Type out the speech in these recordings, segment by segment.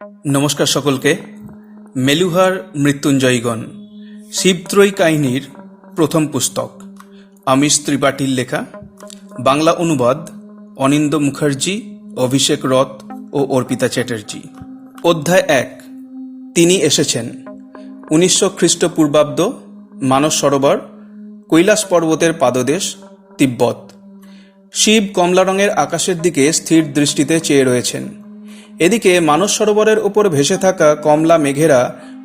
নমস্কার সকলকে। মেলুহার মৃত্যুঞ্জয়গণ শিবত্রয়ী কাহিনীর প্রথম পুস্তক, আমিষ ত্রিপাঠীর লেখা, বাংলা অনুবাদ অনিন্দ মুখার্জি, অভিষেক রথ ও অর্পিতা চ্যাটার্জি। অধ্যায় 1। তিনি এসেছেন। 1900 খ্রিস্টপূর্বাব্দ, মানস সরোবর, কৈলাস পর্বতের পাদদেশ, তিব্বত। শিব কমলা রঙের আকাশের দিকে স্থির দৃষ্টিতে চেয়ে রয়েছেন। এদিকে মানস সরোবরের ওপর ভেসে থাকা কমলা মেঘেরা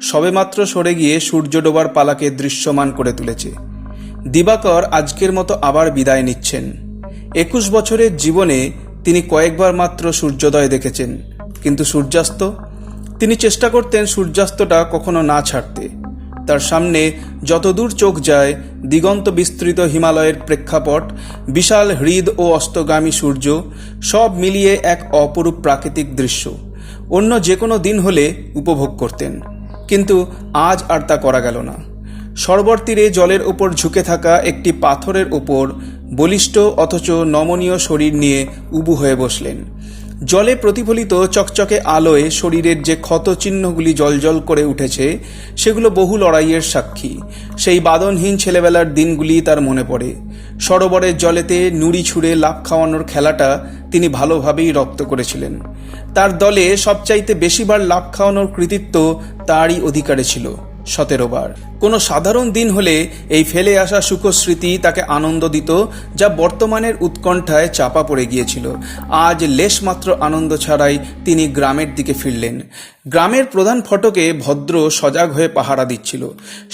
সবেমাত্র সরে গিয়ে সূর্য ডোবার পালাকে দৃশ্যমান করে তুলেছে। দিবাকর আজকের মতো আবার বিদায় নিচ্ছেন। 21 বছরের জীবনে তিনি কয়েকবার মাত্র সূর্যোদয় দেখেছেন, কিন্তু সূর্যাস্ত তিনি চেষ্টা করতেন সূর্যাস্তটা কখনো না ছাড়তে। তার সামনে যতদূর চোখ যায় দিগন্ত বিস্তৃত হিমালয়ের প্রেক্ষাপট, বিশাল হ্রদ ও অস্তগামী সূর্য, সব মিলিয়ে এক অপরূপ প্রাকৃতিক দৃশ্য। অন্য যে কোনো দিন হলে উপভোগ করতেন, কিন্তু আজ আর তা করা গেল না। সরোবর তীরে জলের ওপর ঝুঁকে থাকা একটি পাথরের ওপর বলিষ্ঠ অথচ নমনীয় শরীর নিয়ে উবু হয়ে বসলেন। জলে প্রতিফলিত চকচকে আলোয় শরীরের যে ক্ষত চিহ্নগুলি জলজল করে উঠেছে, সেগুলো বহু লড়াইয়ের সাক্ষী। সেই বাদনহীন ছেলেবেলার দিনগুলি তার মনে পড়ে। সরোবরের জলেতে নুড়ি ছুঁড়ে লাফ খাওয়ানোর খেলাটা তিনি ভালোভাবেই রপ্ত করেছিলেন। তার দলে সবচাইতে বেশিবার লাফ খাওয়ানোর কৃতিত্ব তারই অধিকারে ছিল, 17 বার। কোনো সাধারণ দিন হলে এই ফেলে আসা সুখস্মৃতি তাকে আনন্দ দিত, যা বর্তমানের উৎকণ্ঠায় চাপা পড়ে গিয়েছিল। আজ লেশমাত্র আনন্দ ছাড়াই তিনি গ্রামের দিকে ফিরলেন। গ্রামের প্রধান ফটকে ভদ্র সজাগ হয়ে পাহারা দিচ্ছিল।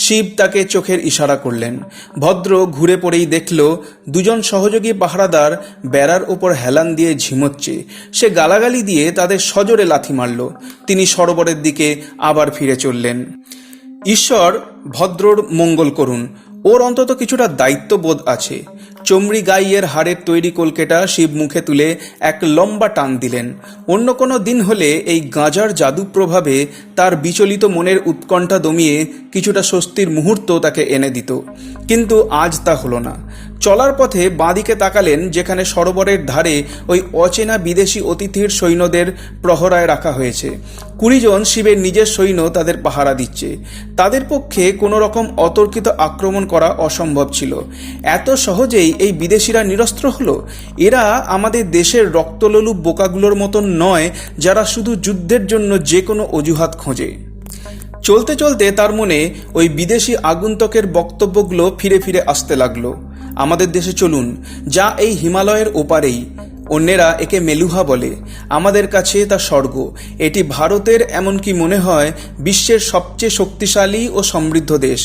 শিব তাকে চোখের ইশারা করলেন। ভদ্র ঘুরে পড়েই দেখল দুজন সহযোগী পাহারাদার বেড়ার ওপর হেলান দিয়ে ঝিমোচ্ছে। সে গালাগালি দিয়ে তাদের সজোরে লাথি মারল। তিনি সরোবরের দিকে আবার ফিরে চললেন। ঈশ্বর ভদ্রর মঙ্গল করুন, ওর অন্তত কিছুটা দায়িত্ববোধ আছে। চমড়ি গাইয়ের হাড়ের তৈরি কলকেটা শিব মুখে তুলে এক লম্বা টান দিলেন। অন্য কোনো দিন হলে এই গাঁজার জাদু প্রভাবে তার বিচলিত মনের উৎকণ্ঠা দমিয়ে কিছুটা স্বস্তির মুহূর্ত তাকে এনে দিত, কিন্তু আজ তা হলো না। চলার পথে বাঁদিকে তাকালেন, যেখানে সরোবরের ধারে ওই অচেনা বিদেশি অতিথির সৈন্যদের প্রহরায় রাখা হয়েছে। 20 জন শিবের নিজের সৈন্য তাদের পাহারা দিচ্ছে। তাদের পক্ষে কোনো রকম অতর্কিত আক্রমণ করা অসম্ভব ছিল। এত সহজেই এই বিদেশিরা নিরস্ত্র হলো? এরা আমাদের দেশের রক্তলোলুপ বোকাগুলোর মতন নয়, যারা শুধু যুদ্ধের জন্য যে কোনো অজুহাত খোঁজে। চলতে চলতে তার মনে ওই বিদেশি আগন্তুকের বক্তব্যগুলো ফিরে ফিরে আসতে লাগলো। আমাদের দেশে চলুন, যা এই হিমালয়ের ওপারেই। অন্যেরা একে মেলুহা বলে, আমাদের কাছে তা স্বর্গ। এটি ভারতের, এমনকি মনে হয় বিশ্বের সবচেয়ে শক্তিশালী ও সমৃদ্ধ দেশ।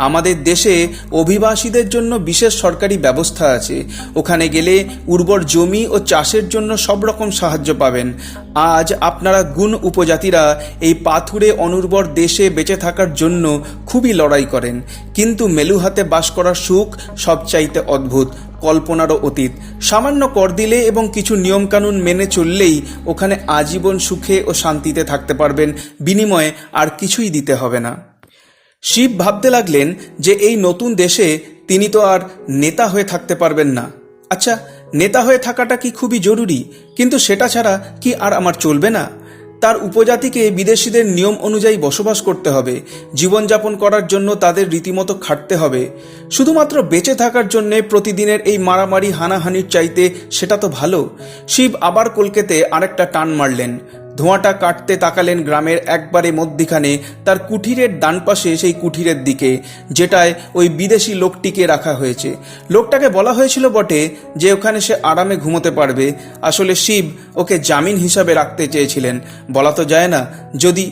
আমাদের দেশে অভিবাসীদের জন্য বিশেষ সরকারি ব্যবস্থা আছে। ওখানে গেলে উর্বর জমি ও চাষের জন্য সব রকম সাহায্য পাবেন। আজ আপনারা গুণ উপজাতিরা এই পাথুরে অনুর্বর দেশে বেঁচে থাকার জন্য খুবই লড়াই করেন, কিন্তু মেলুহাতে বাস করার সুখ সবচাইতে অদ্ভুত, কল্পনারও অতীত। সামান্য কর দিলে এবং কিছু নিয়মকানুন মেনে চললেই ওখানে আজীবন সুখে ও শান্তিতে থাকতে পারবেন, বিনিময়ে আর কিছুই দিতে হবে না। শিব ভাবতে লাগলেন যে এই নতুন দেশে তিনি তো আর নেতা হয়ে থাকতে পারবেন না। আচ্ছা, নেতা হয়ে থাকাটা কি খুবই জরুরি? কিন্তু সেটা ছাড়া কি আর আমার চলবে না? তার উপজাতিকে বিদেশিদের নিয়ম অনুযায়ী বসবাস করতে হবে, জীবনযাপন করার জন্য তাদের রীতিমতো খাটতে হবে। শুধুমাত্র বেঁচে থাকার জন্যে প্রতিদিনের এই মারামারি হানাহানির চাইতে সেটা তো ভালো। শিব আবার কলকেতে আরেকটা টান মারলেন। ধোঁয়াটা কাটতে তাকালেন গ্রামের একবারে মধ্যিখানে, তার কুঠিরের ডান পাশে সেই কুঠিরের দিকে, যেটায় ওই বিদেশি লোকটিকে রাখা হয়েছে। লোকটাকে বলা হয়েছিল বটে যে ওখানে সে আরামে ঘুমোতে পারবে। আসলে শিব ওকে জামিন হিসাবে রাখতে চেয়েছিলেন। বলা তো যায় না, যদি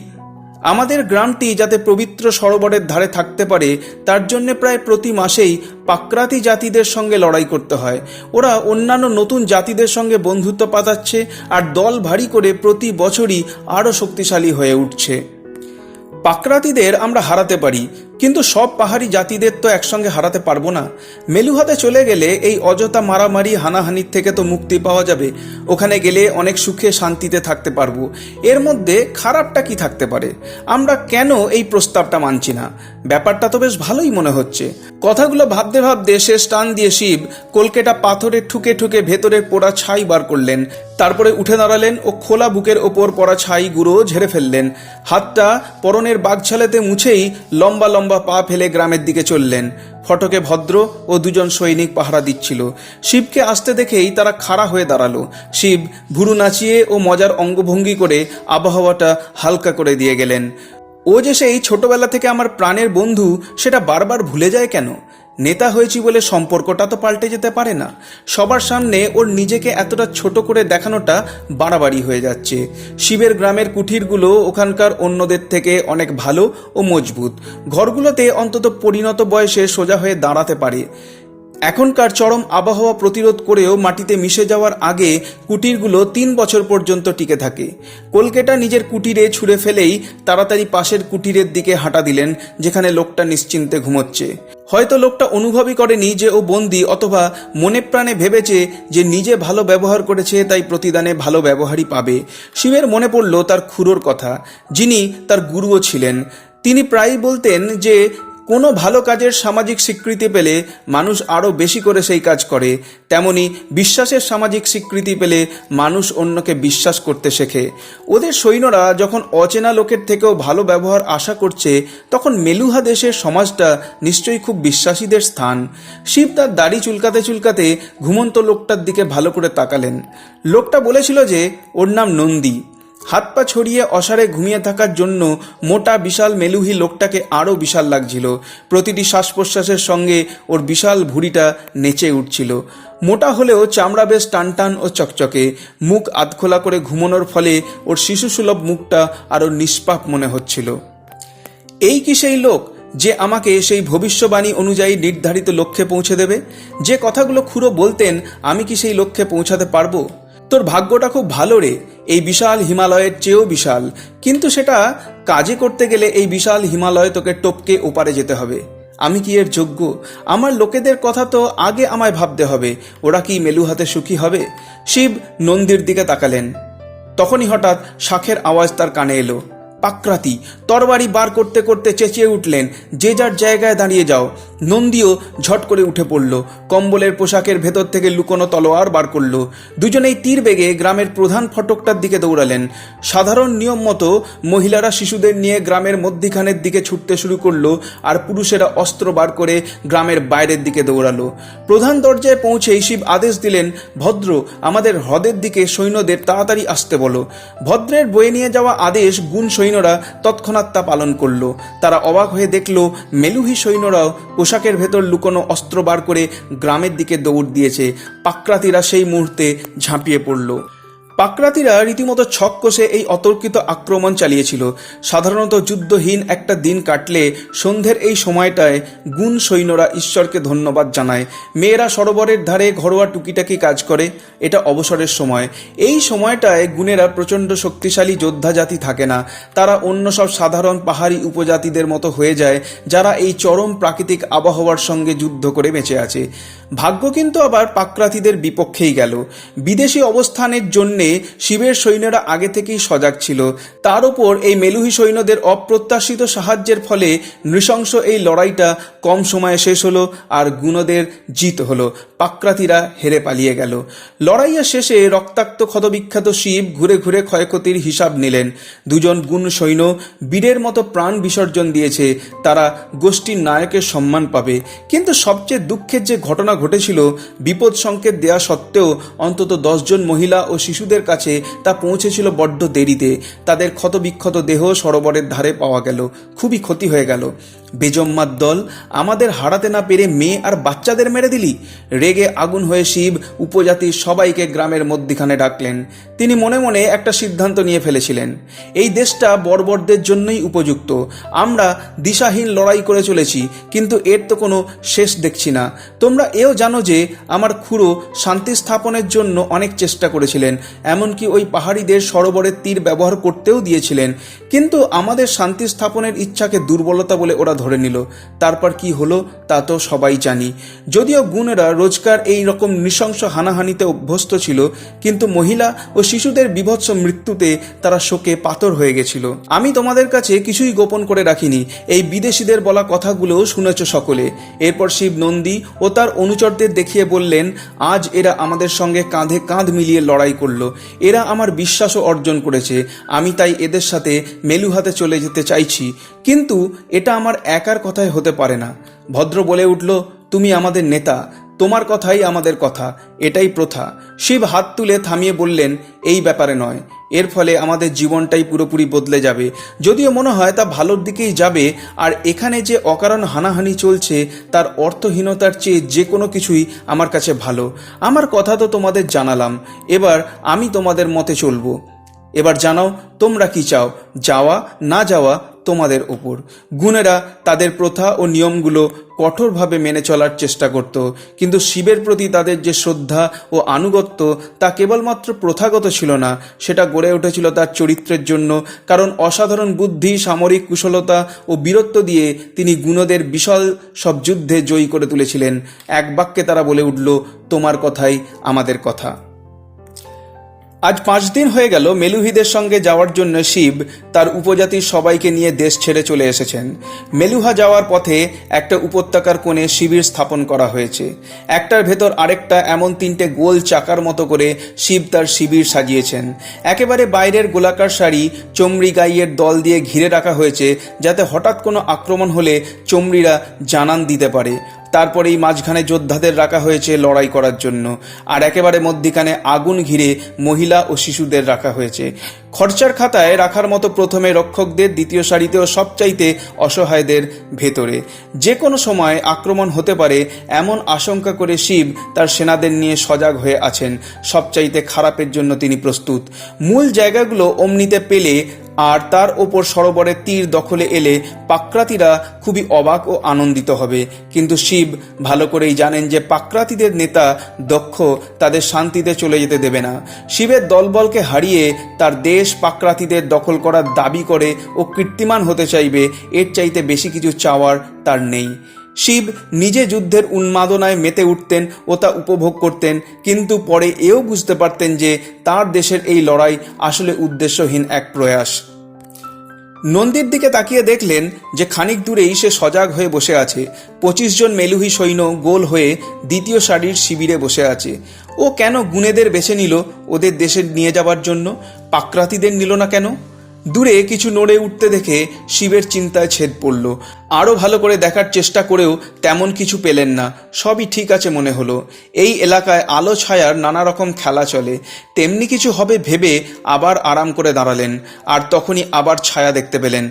আমাদের গ্রামটি যাতে পবিত্র সরোবরের ধারে থাকতে পারে, তার জন্য প্রায় প্রতি মাসেই পাকরাতি জাতিদের সঙ্গে লড়াই করতে হয়। ওরা অন্যান্য নতুন জাতিদের সঙ্গে বন্ধুত্ব পাতাচ্ছে আর দল ভারী করে প্রতি বছরই আরও শক্তিশালী হয়ে উঠছে। পাকরাতিদের আমরা হারাতে পারি, কিন্তু সব পাহাড়ি জাতিদের তো একসঙ্গে হারাতে পারবো না। মেলুহাতে চলে গেলে এই অযথা মারামারি হানাহানির থেকে তো মুক্তি পাওয়া যাবে। ওখানে গেলে অনেক সুখে শান্তিতে থাকতে পারবো। এর মধ্যে খারাপটা কি থাকতে পারে? আমরা কেন এই প্রস্তাবটা মানছি না? ব্যাপারটা তো বেশ ভালোই মনে হচ্ছে। কথাগুলো ভাবতে ভাবতে শেষ টান দিয়ে শিব কলকেটা পাথরে ঠুকে ঠুকে ভেতরের পোড়া ছাই বার করলেন। তারপরে উঠে দাঁড়ালেন ও খোলা বুকের ওপর পড়া ছাই গুঁড়ো ঝেড়ে ফেললেন। হাতটা পরনের বাগছালেতে মুছেই লম্বা লম্বা পা ফেলে গ্রামের দিকে চললেন। ফটকে ভদ্র ও দুজন সৈনিক পাহারা দিচ্ছিল। শিবকে আসতে দেখেই তারা খাড়া হয়ে দাঁড়ালো। শিব ভুরু নাচিয়ে ও মজার অঙ্গভঙ্গি করে আবহাওয়াটা হালকা করে দিয়ে গেলেন। ও যে সেই ছোটবেলা থেকে আমার প্রাণের বন্ধু, সেটা বারবার ভুলে যায় কেন? নেতা হয়েছি বলে সম্পর্কটা তো পাল্টে যেতে পারে না। সবার সামনে ওর নিজেকে এতটা ছোট করে দেখানোটা বাড়াবাড়ি হয়ে যাচ্ছে। শিবের গ্রামের কুঠিরগুলো ওখানকার অন্যদের থেকে অনেক ভালো ও মজবুত। ঘরগুলোতে অন্তত পরিণত বয়সে সোজা হয়ে দাঁড়াতে পারে। এখনকার চরম আবহাওয়া প্রতিরোধ করেও মাটিতে মিশে যাওয়ার আগে কুটিরগুলো 3 বছর পর্যন্ত টিকে থাকে। কলকেটা নিজের কুটিরে ছুঁড়ে ফেলেই তাড়াতাড়ি পাশের কুটিরের দিকে হাঁটা দিলেন, যেখানে লোকটা নিশ্চিন্তে ঘুমোচ্ছে। হয়তো লোকটা অনুভবই করেনি যে ও বন্দী, অথবা মনে প্রাণে ভেবেছে যে নিজে ভালো ব্যবহার করেছে তাই প্রতিদানে ভালো ব্যবহারই পাবে। শিবের মনে পড়ল তার খুড়োর কথা, যিনি তার গুরুও ছিলেন। তিনি প্রায়ই বলতেন যে কোনো ভালো কাজের সামাজিক স্বীকৃতি পেলে মানুষ আরও বেশি করে সেই কাজ করে। তেমনি বিশ্বাসের সামাজিক স্বীকৃতি পেলে মানুষ অন্যকে বিশ্বাস করতে শেখে। ওদের সৈন্যরা যখন অচেনা লোকের থেকেও ভালো ব্যবহার আশা করছে, তখন মেলুহা দেশের সমাজটা নিশ্চয়ই খুব বিশ্বাসীদের স্থান। শিব তার দাড়ি চুলকাতে চুলকাতে ঘুমন্ত লোকটার দিকে ভালো করে তাকালেন। লোকটা বলেছিল যে ওর নাম নন্দী। হাত পা ছড়িয়ে অসারে ঘুমিয়ে থাকার জন্য মোটা বিশাল মেলুহি লোকটাকে আরও বিশাল লাগছিল। প্রতিটি শ্বাস প্রশ্বাসের সঙ্গে ওর বিশাল ভুঁড়িটা নেচে উঠছিল। মোটা হলেও চামড়া বেশ টানটান ও চকচকে। মুখ আধখোলা করে ঘুমানোর ফলে ওর শিশুসুলভ মুখটা আরও নিষ্পাপ মনে হচ্ছিল। এই কি সেই লোক যে আমাকে সেই ভবিষ্যবাণী অনুযায়ী নির্ধারিত লক্ষ্যে পৌঁছে দেবে? যে কথাগুলো খুড়ো বলতেন, আমি কি সেই লক্ষ্যে পৌঁছাতে পারবো? তোর ভাগ্যটা খুব ভালো রে, এই বিশাল হিমালয়ের চেয়েও বিশাল। কিন্তু সেটা কাজে করতে গেলে এই বিশাল হিমালয় তোকে টপকে ওপারে যেতে হবে। আমি কি এর যোগ্য? আমার লোকেদের কথা তো আগে আমায় ভাবতে হবে। ওরা কি মেলুহাতে সুখী হবে? শিব নন্দীর দিকে তাকালেন। তখনই হঠাৎ শাঁখের আওয়াজ তার কানে এলো। পাকরাতি তরবারি বার করতে করতে চেঁচিয়ে উঠলেন, যে যার জায়গায় দাঁড়িয়ে যাও। নন্দীও ঝট করে উঠে পড়ল। কম্বলের পোশাকের ভেতর থেকে লুকোনো তলোয়ার বার করল। দুজনেই তীর বেগে গ্রামের প্রধান ফটকটার দিকে দৌড়ালেন। সাধারণ নিয়ম মতো মহিলারা শিশুদের নিয়ে গ্রামের মধ্যিখানের দিকে ছুটতে শুরু করলো, আর পুরুষেরা অস্ত্র বার করে গ্রামের বাইরের দিকে দৌড়ালো। প্রধান দরজায় পৌঁছেই শিব আদেশ দিলেন, ভদ্র, আমাদের হ্রদের দিকে সৈন্যদের তাড়াতাড়ি আসতে বলো। ভদ্রের বয়ে নিয়ে যাওয়া আদেশ গুণ সৈন্যরা তৎক্ষণাৎ তা পালন করল। তারা অবাক হয়ে দেখল মেলুহি সৈন্যরাও পোশাকের ভেতর লুকোনো অস্ত্র বার করে গ্রামের দিকে দৌড় দিয়েছে। পাকরাতিরা সেই মুহূর্তে ঝাঁপিয়ে পড়ল। পাকরাতিরা রীতিমতো ছক কষে এই অতর্কিত আক্রমণ চালিয়েছিল। সাধারণত যুদ্ধহীন একটা দিন কাটলে সন্ধ্যের এই সময়টায় গুণ সৈন্যরা ঈশ্বরকে ধন্যবাদ জানায়। মেয়েরা সরোবরের ধারে ঘরোয়া টুকিটাকি কাজ করে, এটা অবসরের সময়। এই সময়টায় গুণেরা প্রচণ্ড শক্তিশালী যোদ্ধা জাতি থাকে না। তারা অন্য সব সাধারণ পাহাড়ি উপজাতিদের মতো হয়ে যায়, যারা এই চরম প্রাকৃতিক আবহাওয়ার সঙ্গে যুদ্ধ করে বেঁচে আছে। ভাগ্য কিন্তু আবার পাকরাতিদের বিপক্ষেই গেল। বিদেশি অবস্থানের জন্যে শিবের সৈন্যরা আগে থেকেই সজাগ ছিল। তার উপর এই মেলুহি সৈন্যদের অপ্রত্যাশিত সাহায্যের ফলে নৃশংস এই লড়াইটা কম সময়ে শেষ হলো, আর গুণদের জিত হলো। পাকরাতিরা হেরে পালিয়ে গেল। লড়াইয়ের শেষে রক্তাক্ত ক্ষতবিখ্যাত শিব ঘুরে ঘুরে ক্ষয়ক্ষতির হিসাব নিলেন। দুজন গুণ সৈন্য বীরের মতো প্রাণ বিসর্জন দিয়েছে, তারা গোষ্ঠীর নায়কের সম্মান পাবে। কিন্তু সবচেয়ে দুঃখের যে ঘটনা ঘটেছিল, বিপদ সংকেত দেয়া সত্ত্বেও অন্তত 10 জন মহিলা ও শিশুদের কাছে তা পৌঁছেছিল বড্ড দেরিতে। তাদের ক্ষতবিক্ষত দেহ সরোবরের ধারে পাওয়া গেল। খুবই ক্ষতি হয়ে গেল। বেজম্মার দল, আমাদের হারাতে না পেরে মেয়ে আর বাচ্চাদের মেরে দিলি। রেগে আগুন হয়ে শিব উপজাতির সবাইকে গ্রামের মধ্যিখানে ডাকলেন। তিনি মনে মনে একটা সিদ্ধান্ত নিয়ে ফেলেছিলেন, এই দেশটা বর্বরদের জন্যই উপযুক্ত। আমরা দিশাহীন লড়াই করে চলেছি, কিন্তু এর তো কোনো শেষ দেখছি না। তোমরা এও জানো যে আমার খুড়ো শান্তি স্থাপনের জন্য অনেক চেষ্টা করেছিলেন, এমনকি ওই পাহাড়িদের সরোবরের তীর ব্যবহার করতেও দিয়েছিলেন। কিন্তু আমাদের শান্তি স্থাপনের ইচ্ছাকে দুর্বলতা বলে ওরা ধরে নিল। তারপর কি হলো তা তো সবাই জানি। যদিও গুণেরা রোজকার এই রকম নৃশংস হানাহানিতে অভ্যস্ত ছিল, কিন্তু মহিলা ও শিশুদের বীভৎস মৃত্যুতে তারা শোকে পাথর হয়ে গেছিল। আমি তোমাদের কাছে কিছুই গোপন করে রাখিনি, এই বিদেশিদের বলা কথাগুলোও শুনেছ সকলে। এরপর শিব নন্দী ও তার অনুচরদের দেখিয়ে বললেন, আজ এরা আমাদের সঙ্গে কাঁধে কাঁধ মিলিয়ে লড়াই করলো, এরা আমার বিশ্বাসও অর্জন করেছে। আমি তাই এদের সাথে মেলুহাতে চলে যেতে চাইছি, কিন্তু এটা আমার একার কথাই হতে পারে না। ভদ্র বলে উঠল, তুমি আমাদের নেতা, তোমার কথাই আমাদের কথা, এটাই প্রথা। শিব হাত তুলে থামিয়ে বললেন, এই ব্যাপারে নয়, এর ফলে আমাদের জীবনটাই পুরোপুরি বদলে যাবে। যদিও মনে হয় তা ভালোর দিকেই যাবে, আর এখানে যে অকারণ হানাহানি চলছে তার অর্থহীনতার চেয়ে যে কোনো কিছুই আমার কাছে ভালো। আমার কথা তো তোমাদের জানালাম, এবার আমি তোমাদের মতে চলবো। এবার জানাও তোমরা কি চাও, যাওয়া না যাওয়া তোমাদের ওপর। গুণেরা তাদের প্রথা ও নিয়মগুলো কঠোরভাবে মেনে চলার চেষ্টা করত, কিন্তু শিবের প্রতি তাদের যে শ্রদ্ধা ও আনুগত্য তা কেবলমাত্র প্রথাগত ছিল না, সেটা গড়ে উঠেছিল তার চরিত্রের জন্য। কারণ অসাধারণ বুদ্ধি, সামরিক কুশলতা ও বীরত্ব দিয়ে তিনি গুণদের বিশাল সব যুদ্ধে জয়ী করে তুলেছিলেন। এক বাক্যে তারা বলে উঠল, তোমার কথাই আমাদের কথা। আজ 5 দিন হয়ে গেল মেলুহিদের সঙ্গে যাওয়ার জন্য শিব তার উপজাতির সবাইকে নিয়ে দেশ ছেড়ে চলে এসেছেন। মেলুহা যাওয়ার পথে একটা উপত্যকার কোণে শিবির স্থাপন করা হয়েছে। একটার ভেতর আরেকটা এমন 3টে গোল চাকার মতো করে শিব তার শিবির সাজিয়েছেন। একেবারে বাইরের গোলাকার সারি চমড়ি গাইয়ের দল দিয়ে ঘিরে রাখা হয়েছে, যাতে হঠাৎ কোনো আক্রমণ হলে চমড়িরা জানান দিতে পারে। তারপরেই মাঝখানে যোদ্ধাদের রাখা হয়েছে লড়াই করার জন্য, আর একেবারে মধ্যিখানে আগুন ঘিরে মহিলা ও শিশুদের রাখা হয়েছে। খরচার খাতায় রাখার মতো প্রথমে রক্ষকদের, দ্বিতীয় সারিতে ও সবচাইতে অসহায়দের ভেতরে। যে কোনো সময় আক্রমণ হতে পারে এমন আশঙ্কা করে শিব তার সেনাদের নিয়ে সজাগ হয়ে আছেন। সবচাইতে খারাপের জন্য তিনি প্রস্তুত। মূল জায়গাগুলো অমনিতে পেলে আর তার ওপর সরোবরের তীর দখলে এলে পাক্রাতিরা খুবই অবাক ও আনন্দিত হবে। কিন্তু শিব ভালো করেই জানেন যে পাক্রাতিদের নেতা দক্ষ তাদের শান্তিতে চলে যেতে দেবে না। শিবের দলবলকে হারিয়ে তার দেশ পাক্রাতিদের দখল করার দাবি করে ও কীর্তিমান হতে চাইবে, এর চাইতে বেশি কিছু চাওয়ার তার নেই। শিব নিজে যুদ্ধের উন্মাদনায় মেতে উঠতেন ও তা উপভোগ করতেন, কিন্তু পরে এও বুঝতে পারতেন যে তার দেশের এই লড়াই আসলে উদ্দেশ্যহীন এক প্রয়াস। নন্দীর দিকে তাকিয়ে দেখলেন যে খানিক দূরেই সে সজাগ হয়ে বসে আছে। 25 জন মেলুহি সৈন্য গোল হয়ে দ্বিতীয় সারির শিবিরে বসে আছে। ও কেন গুণেদের বেছে নিল ওদের দেশে নিয়ে যাবার জন্য? পাক্রাতিদের নিল না কেন? দূরে কিছু নড়ে উঠতে দেখে শিবের চিন্তায় ছেদ পড়ল। আরও ভালো করে দেখার চেষ্টা করেও তেমন কিছু পেলেন না। সবই ঠিক আছে মনে হলো। এই এলাকায় আলো ছায়ার নানা রকম খেলা চলে, তেমনি কিছু হবে ভেবে আবার আরাম করে দাঁড়ালেন, আর তখনই আবার ছায়া দেখতে পেলেন।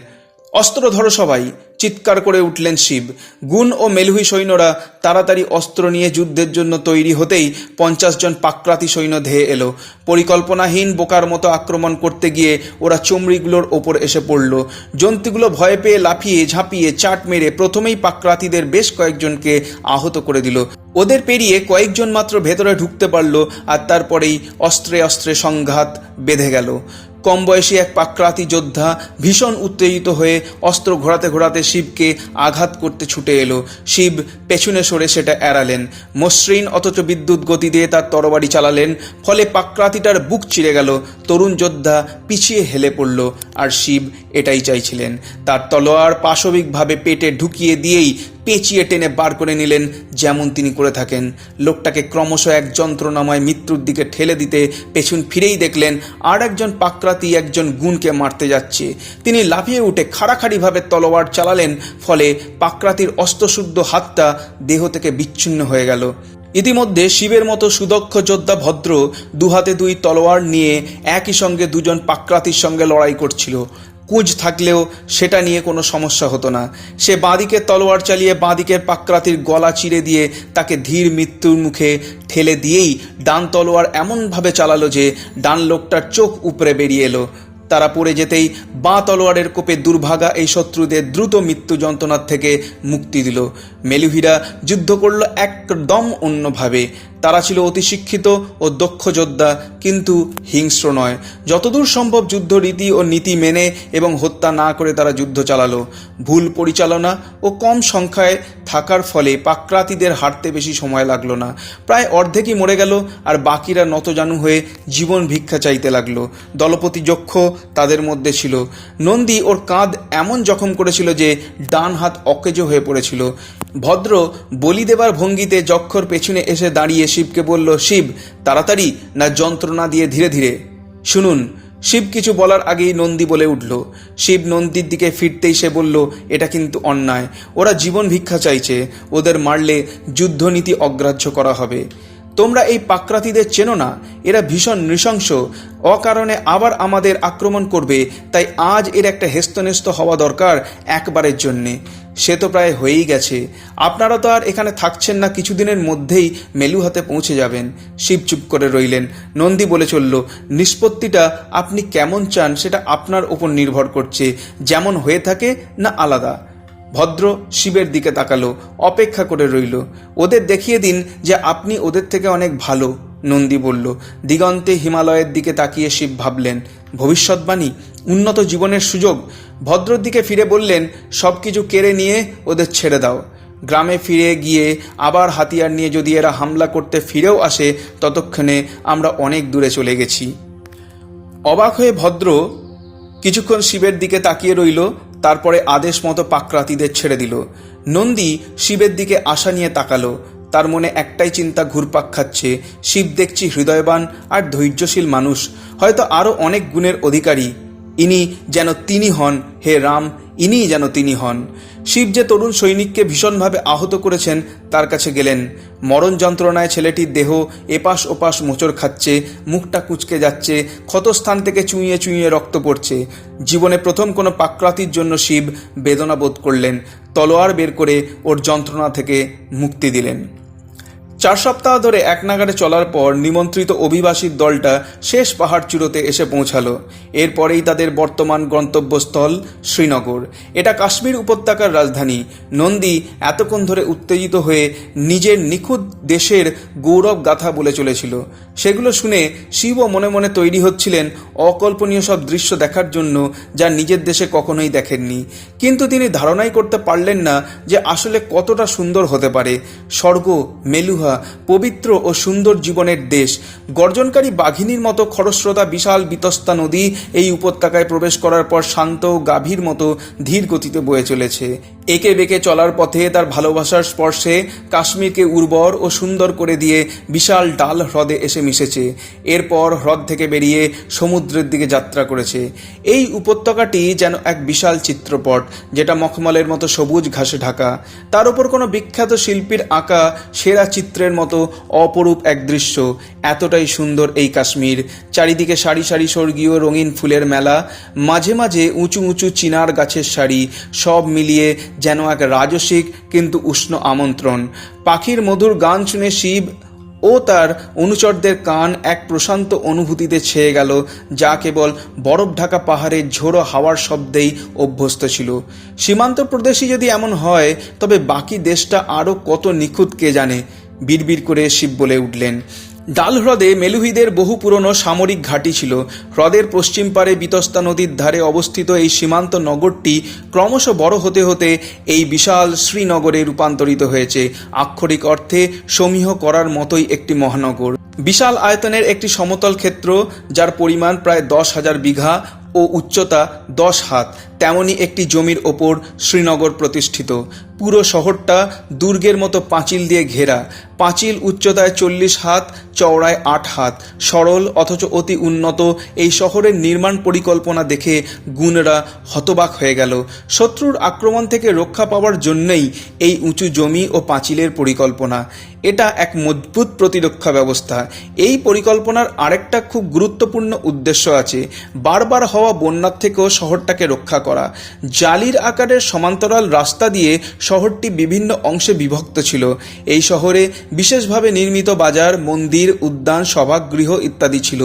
অস্ত্র ধরো সবাই, চিৎকার করে উঠলেন শিব। গুণ ও মেলুহি সৈন্যরা তাড়াতাড়ি অস্ত্র নিয়ে যুদ্ধের জন্য তৈরি হতেই 50 জন পাক্রাতি সৈন্য ধেয়ে এলো। পরিকল্পনাহীন বোকার মতো আক্রমণ করতে গিয়ে ওরা চমড়িগুলোর ওপর এসে পড়ল। জন্তুগুলো ভয় পেয়ে লাফিয়ে ঝাঁপিয়ে চাট মেরে প্রথমেই পাক্রাতিদের বেশ কয়েকজনকে আহত করে দিল। ওদের পেরিয়ে কয়েকজন মাত্র ভেতরে ঢুকতে পারল, আর তারপরেই অস্ত্রে অস্ত্রে সংঘাত বেঁধে গেল। কম বয়সী এক পাক্রাতি যোদ্ধা ভীষণ উত্তেজিত হয়ে অস্ত্র ঘোরাতে ঘোরাতে শিবকে আঘাত করতে ছুটে এলো। শিব পেছনে সরে সেটা এড়ালেন। মসৃণ অথচ বিদ্যুৎ গতি দিয়ে তার তরবারি চালালেন, ফলে পাক্রাতিটার বুক চিরে গেল। তরুণ যোদ্ধা পিছিয়ে হেলে পড়ল, আর শিব এটাই চাইছিলেন। তার তলোয়ার পাশবিকভাবে পেটে ঢুকিয়ে দিয়েই পেঁচিয়ে টেনে বার করে নিলেন, যেমন তিনি করে থাকেন। লোকটাকে ক্রমশ এক যন্ত্রণাময় মৃত্যুর দিকে ঠেলে দিতে পেছন ফিরেই দেখলেন আর একজন পাক্রাতি একজন গুণকে মারতে যাচ্ছে। তিনি লাফিয়ে উঠে খাড়াখাড়িভাবে তলোয়ার চালালেন, ফলে পাক্রাতির অস্ত্রশুদ্ধ হাতটা দেহ থেকে বিচ্ছিন্ন হয়ে গেল। ইতিমধ্যে শিবের মতো সুদক্ষ যোদ্ধা ভদ্র দুহাতে 2 তলোয়ার নিয়ে একই সঙ্গে 2 জন পাক্রাতির সঙ্গে লড়াই করছিল। কুঁজ থাকলেও সেটা নিয়ে কোনো সমস্যা হতো না। সে বাঁদিকে তলোয়ার চালিয়ে বাঁদিকের পাক্রাতির গলা চিরে দিয়ে তাকে ধীর মৃত্যুর মুখে ঠেলে দিয়েই ডান তলোয়ার এমনভাবে চালালো যে ডান লোকটার চোখ উপড়ে বেরিয়ে এলো। তারা পড়ে যেতেই বাঁ তলোয়ারের কোপে দুর্ভাগা এই শত্রুদের দ্রুত মৃত্যু যন্ত্রণার থেকে মুক্তি দিল। মেলুহিরা যুদ্ধ করল একদম অন্যভাবে। তারা ছিল অতি শিক্ষিত ও দক্ষ যোদ্ধা, কিন্তু হিংস্র নয়। যতদূর সম্ভব যুদ্ধ রীতি ও নীতি মেনে এবং হত্যা না করে তারা যুদ্ধ চালালো। ভুল পরিচালনা ও কম সংখ্যায় থাকার ফলে পাক্রাতিদের হারতে বেশি সময় লাগলো না। প্রায় অর্ধেকই মরে গেল, আর বাকিরা নতজানু হয়ে জীবন ভিক্ষা চাইতে লাগলো। দলপতি যক্ষ তাদের মধ্যে ছিল। নন্দী ওর কাঁধ এমন জখম করেছিল যে ডান হাত অকেজো হয়ে পড়েছিল। ভদ্র বলি দেবার ভঙ্গিতে যক্ষর পেছনে এসে দাঁড়িয়ে শিবকে বলল, শিব, তাড়াতাড়ি না যন্ত্রণা দিয়ে ধীরে ধীরে? শুনুন। শিব কিছু বলার আগেই নন্দী বলে উঠল। শিব নন্দীর দিকে ফিরতেই সে বলল, এটা কিন্তু অন্যায়। ওরা জীবন ভিক্ষা চাইছে। ওদের মারলে যুদ্ধনীতি অগ্রাহ্য করা হবে। তোমরা এই পাক্রাতিদের চেনো না। এরা ভীষণ নৃশংস। অকারণে আবার আমাদের আক্রমণ করবে, তাই আজ এর একটা হেস্তনেস্ত হওয়া দরকার একবারের জন্যে। সে তো প্রায় হয়েই গেছে। আপনারা তো আর এখানে থাকছেন না, কিছুদিনের মধ্যেই মেলুহাতে পৌঁছে যাবেন। শিব চুপ করে রইলেন। নন্দী বলে চলল, নিষ্পত্তিটা আপনি কেমন চান সেটা আপনার ওপর নির্ভর করছে। যেমন হয়ে থাকে না আলাদা। ভদ্র শিবের দিকে তাকালো, অপেক্ষা করে রইল। ওদের দেখিয়ে দিন যে আপনি ওদের থেকে অনেক ভালো, নন্দী বলল। দিগন্তে হিমালয়ের দিকে তাকিয়ে শিব ভাবলেন, ভবিষ্যৎবাণী, উন্নত জীবনের সুযোগ। ভদ্রর দিকে ফিরে বললেন, সব কিছু কেড়ে নিয়ে ওদের ছেড়ে দাও। গ্রামে ফিরে গিয়ে আবার হাতিয়ার নিয়ে যদি এরা হামলা করতে ফিরেও আসে, ততক্ষণে আমরা অনেক দূরে চলে গেছি। অবাক হয়ে ভদ্র কিছুক্ষণ শিবের দিকে তাকিয়ে রইল, তারপরে আদেশ মতো পাক্রাতিদের ছেড়ে দিল। নন্দী শিবের দিকে আশা নিয়ে তাকালো। তার মনে একটাই চিন্তা ঘুরপাক খাচ্ছে, শিব দেখছি হৃদয়বান আর ধৈর্যশীল মানুষ, হয়তো আরও অনেক গুণের অধিকারী। ইনি যেন তিনি হন, হে রাম, ইনিই যেন তিনি হন। শিব যে তরুণ সৈনিককে ভীষণভাবে আহত করেছেন তার কাছে গেলেন। মরণ যন্ত্রণায় ছেলেটির দেহ এপাশ ওপাশ মোচড় খাচ্ছে, মুখটা কুঁচকে যাচ্ছে, ক্ষতস্থান থেকে চুইয়ে চুইয়ে রক্ত পড়ছে। জীবনে প্রথম কোনো পাক্রাতির জন্য শিব বেদনা বোধ করলেন। তলোয়ার বের করে ওর যন্ত্রণা থেকে মুক্তি দিলেন। 4 সপ্তাহ ধরে এক নাগাড়ে চলার পর নিমন্ত্রিত অভিবাসীর দলটা শেষ পাহাড় চূড়োতে এসে পৌঁছালো। এরপরেই তাদের বর্তমান গন্তব্যস্থল শ্রীনগর। এটা কাশ্মীর উপত্যকার রাজধানী। নন্দী এতক্ষণ ধরে উত্তেজিত হয়ে নিজের নিখুঁত দেশের গৌরব গাথা বলে চলেছিল। সেগুলো শুনে শিবও মনে মনে তৈরি হচ্ছিলেন অকল্পনীয় সব দৃশ্য দেখার জন্য, যা নিজের দেশে কখনোই দেখেননি। কিন্তু তিনি ধারণাই করতে পারলেন না যে আসলে কতটা সুন্দর হতে পারে স্বর্গ, মেলুহা, পবিত্র ও সুন্দর জীবনের দেশ। গর্জনকারী বাঘিনীর মতো খরস্রোতা বিশাল বিতস্তা নদী এই উপত্যকায় প্রবেশ করার পর শান্ত গাভীর মতো ধীর গতিতে বয়ে চলেছে। একে বেঁকে চলার পথে তার ভালোবাসার স্পর্শে কাশ্মীরকে উর্বর ও সুন্দর করে দিয়ে বিশাল ডাল হ্রদে এসে মিশেছে। এরপর হ্রদ থেকে বেরিয়ে সমুদ্রের দিকে যাত্রা করেছে। এই উপত্যকাটি যেন এক বিশাল চিত্রপট, যেটা মখমলের মতো সবুজ ঘাসে ঢাকা। তার উপর কোনো বিখ্যাত শিল্পীর আঁকা সেরা চিত্রের মতো অপরূপ এক দৃশ্য। এতটাই সুন্দর এই কাশ্মীর। চারিদিকে সারি সারি স্বর্গীয় রঙিন ফুলের মেলা, মাঝে মাঝে উঁচু উঁচু চিনার গাছের সারি, সব মিলিয়ে যেন এক রাজসিক কিন্তু উষ্ণ আমন্ত্রণ। পাখির মধুর গান শুনে শিব ও তার অনুচরদের কান এক প্রশান্ত অনুভূতিতে ছেয়ে গেল, যা কেবল বরফ ঢাকা পাহাড়ের ঝোড়ো হাওয়ার শব্দেই অভ্যস্ত ছিল। সীমান্ত প্রদেশই যদি এমন হয়, তবে বাকি দেশটা আরও কত নিখুঁত কে জানে। বিড়বিড় করে শিব বলে উঠলেন। ডাল হ্রদে মেলুহিদের বহু পুরনো সামরিক ঘাঁটি ছিল। হ্রদের পশ্চিম পারে বিতস্তা নদীর ধারে অবস্থিত এই সীমান্ত নগরটি ক্রমশ বড় হতে হতে এই বিশাল শ্রীনগরে রূপান্তরিত হয়েছে। আক্ষরিক অর্থে সমীহ করার মতোই একটি মহানগর। বিশাল আয়তনের একটি সমতল ক্ষেত্র, যার পরিমাণ প্রায় 10,000 বিঘা ও উচ্চতা 10 হাত, তেমনি একটি জমির ওপর শ্রীনগর প্রতিষ্ঠিত। পুরো শহরটা দুর্গের মতো পাঁচিল দিয়ে ঘেরা। পাঁচিল উচ্চতায় 40 হাত, চওড়ায় 8 হাত। সরল অথচ অতি উন্নত এই শহরের নির্মাণ পরিকল্পনা দেখে গুণরা হতবাক হয়ে গেল। শত্রুর আক্রমণ থেকে রক্ষা পাওয়ার জন্যই এই উঁচু জমি ও পাঁচিলের পরিকল্পনা। এটা এক মজবুত প্রতিরক্ষা ব্যবস্থা। এই পরিকল্পনার আরেকটা খুব গুরুত্বপূর্ণ উদ্দেশ্য আছে, বারবার হওয়া বন্যার থেকেও শহরটাকে রক্ষা করা। জালির আকারের সমান্তরাল রাস্তা দিয়ে শহরটি বিভিন্ন অংশে বিভক্ত ছিল। এই শহরে বিশেষভাবে নির্মিত বাজার, মন্দির, উদ্যান, সভাগৃহ ইত্যাদি ছিল।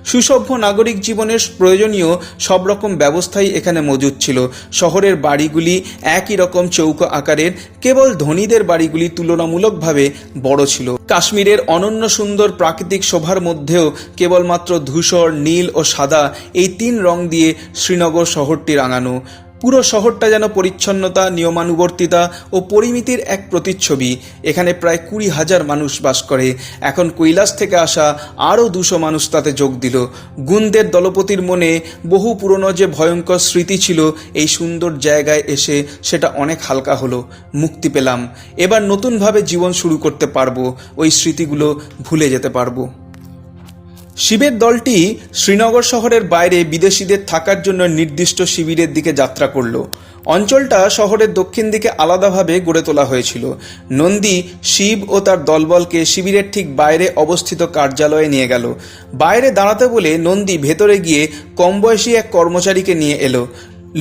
সুসভ্য নাগরিক জীবনের প্রয়োজনীয় সব রকম ব্যবস্থাই এখানে মজুদ ছিল। শহরের বাড়িগুলি একই রকম চৌকো আকারের, কেবল ধনীদের বাড়িগুলি তুলনামূলকভাবে বড় ছিল। কাশ্মীরের অনন্য সুন্দর প্রাকৃতিক শোভার মধ্যেও কেবলমাত্র ধূসর, নীল ও সাদা এই 3 রং দিয়ে শ্রীনগর শহরটি রাঙানো। পুরো শহরটা যেন পরিচ্ছন্নতা, নিয়মানুবর্তিতা ও পরিমিতির এক প্রতিচ্ছবি। এখানে প্রায় 20,000 মানুষ বাস করে। এখন কৈলাস থেকে আসা আরও 200 মানুষ তাতে যোগ দিল। গুণদের দলপতির মনে বহু পুরনো যে ভয়ঙ্কর স্মৃতি ছিল, এই সুন্দর জায়গায় এসে সেটা অনেক হালকা হলো। মুক্তি পেলাম। এবার নতুনভাবে জীবন শুরু করতে পারবো, ওই স্মৃতিগুলো ভুলে যেতে পারবো। শিবের দলটি শ্রীনগর শহরের বাইরে বিদেশিদের থাকার জন্য নির্দিষ্ট শিবিরের দিকে যাত্রা করল। অঞ্চলটা শহরের দক্ষিণ দিকে আলাদাভাবে গড়ে তোলা হয়েছিল। নন্দী শিব ও তার দলবলকে শিবিরের ঠিক বাইরে অবস্থিত কার্যালয়ে নিয়ে গেল। বাইরে দাঁড়াতে বলে নন্দী ভেতরে গিয়ে কমবয়সী এক কর্মচারীকে নিয়ে এলো।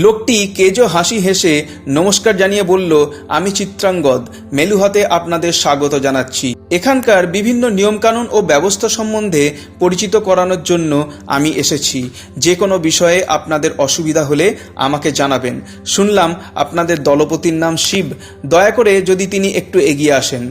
লোকটি কেজো হাসি হেসে নমস্কার জানিয়ে বলল, আমি চিত্রাঙ্গদ, মেলুহাতে আপনাদের স্বাগত জানাচ্ছি। এখানকার বিভিন্ন নিয়মকানুন ও ব্যবস্থা সম্বন্ধে পরিচিত করানোর জন্য আমি এসেছি। যে কোনো বিষয়ে আপনাদের অসুবিধা হলে আমাকে জানাবেন। শুনলাম আপনাদের দলপতির নাম শিব, দয়া করে যদি তিনি একটু এগিয়ে আসেন।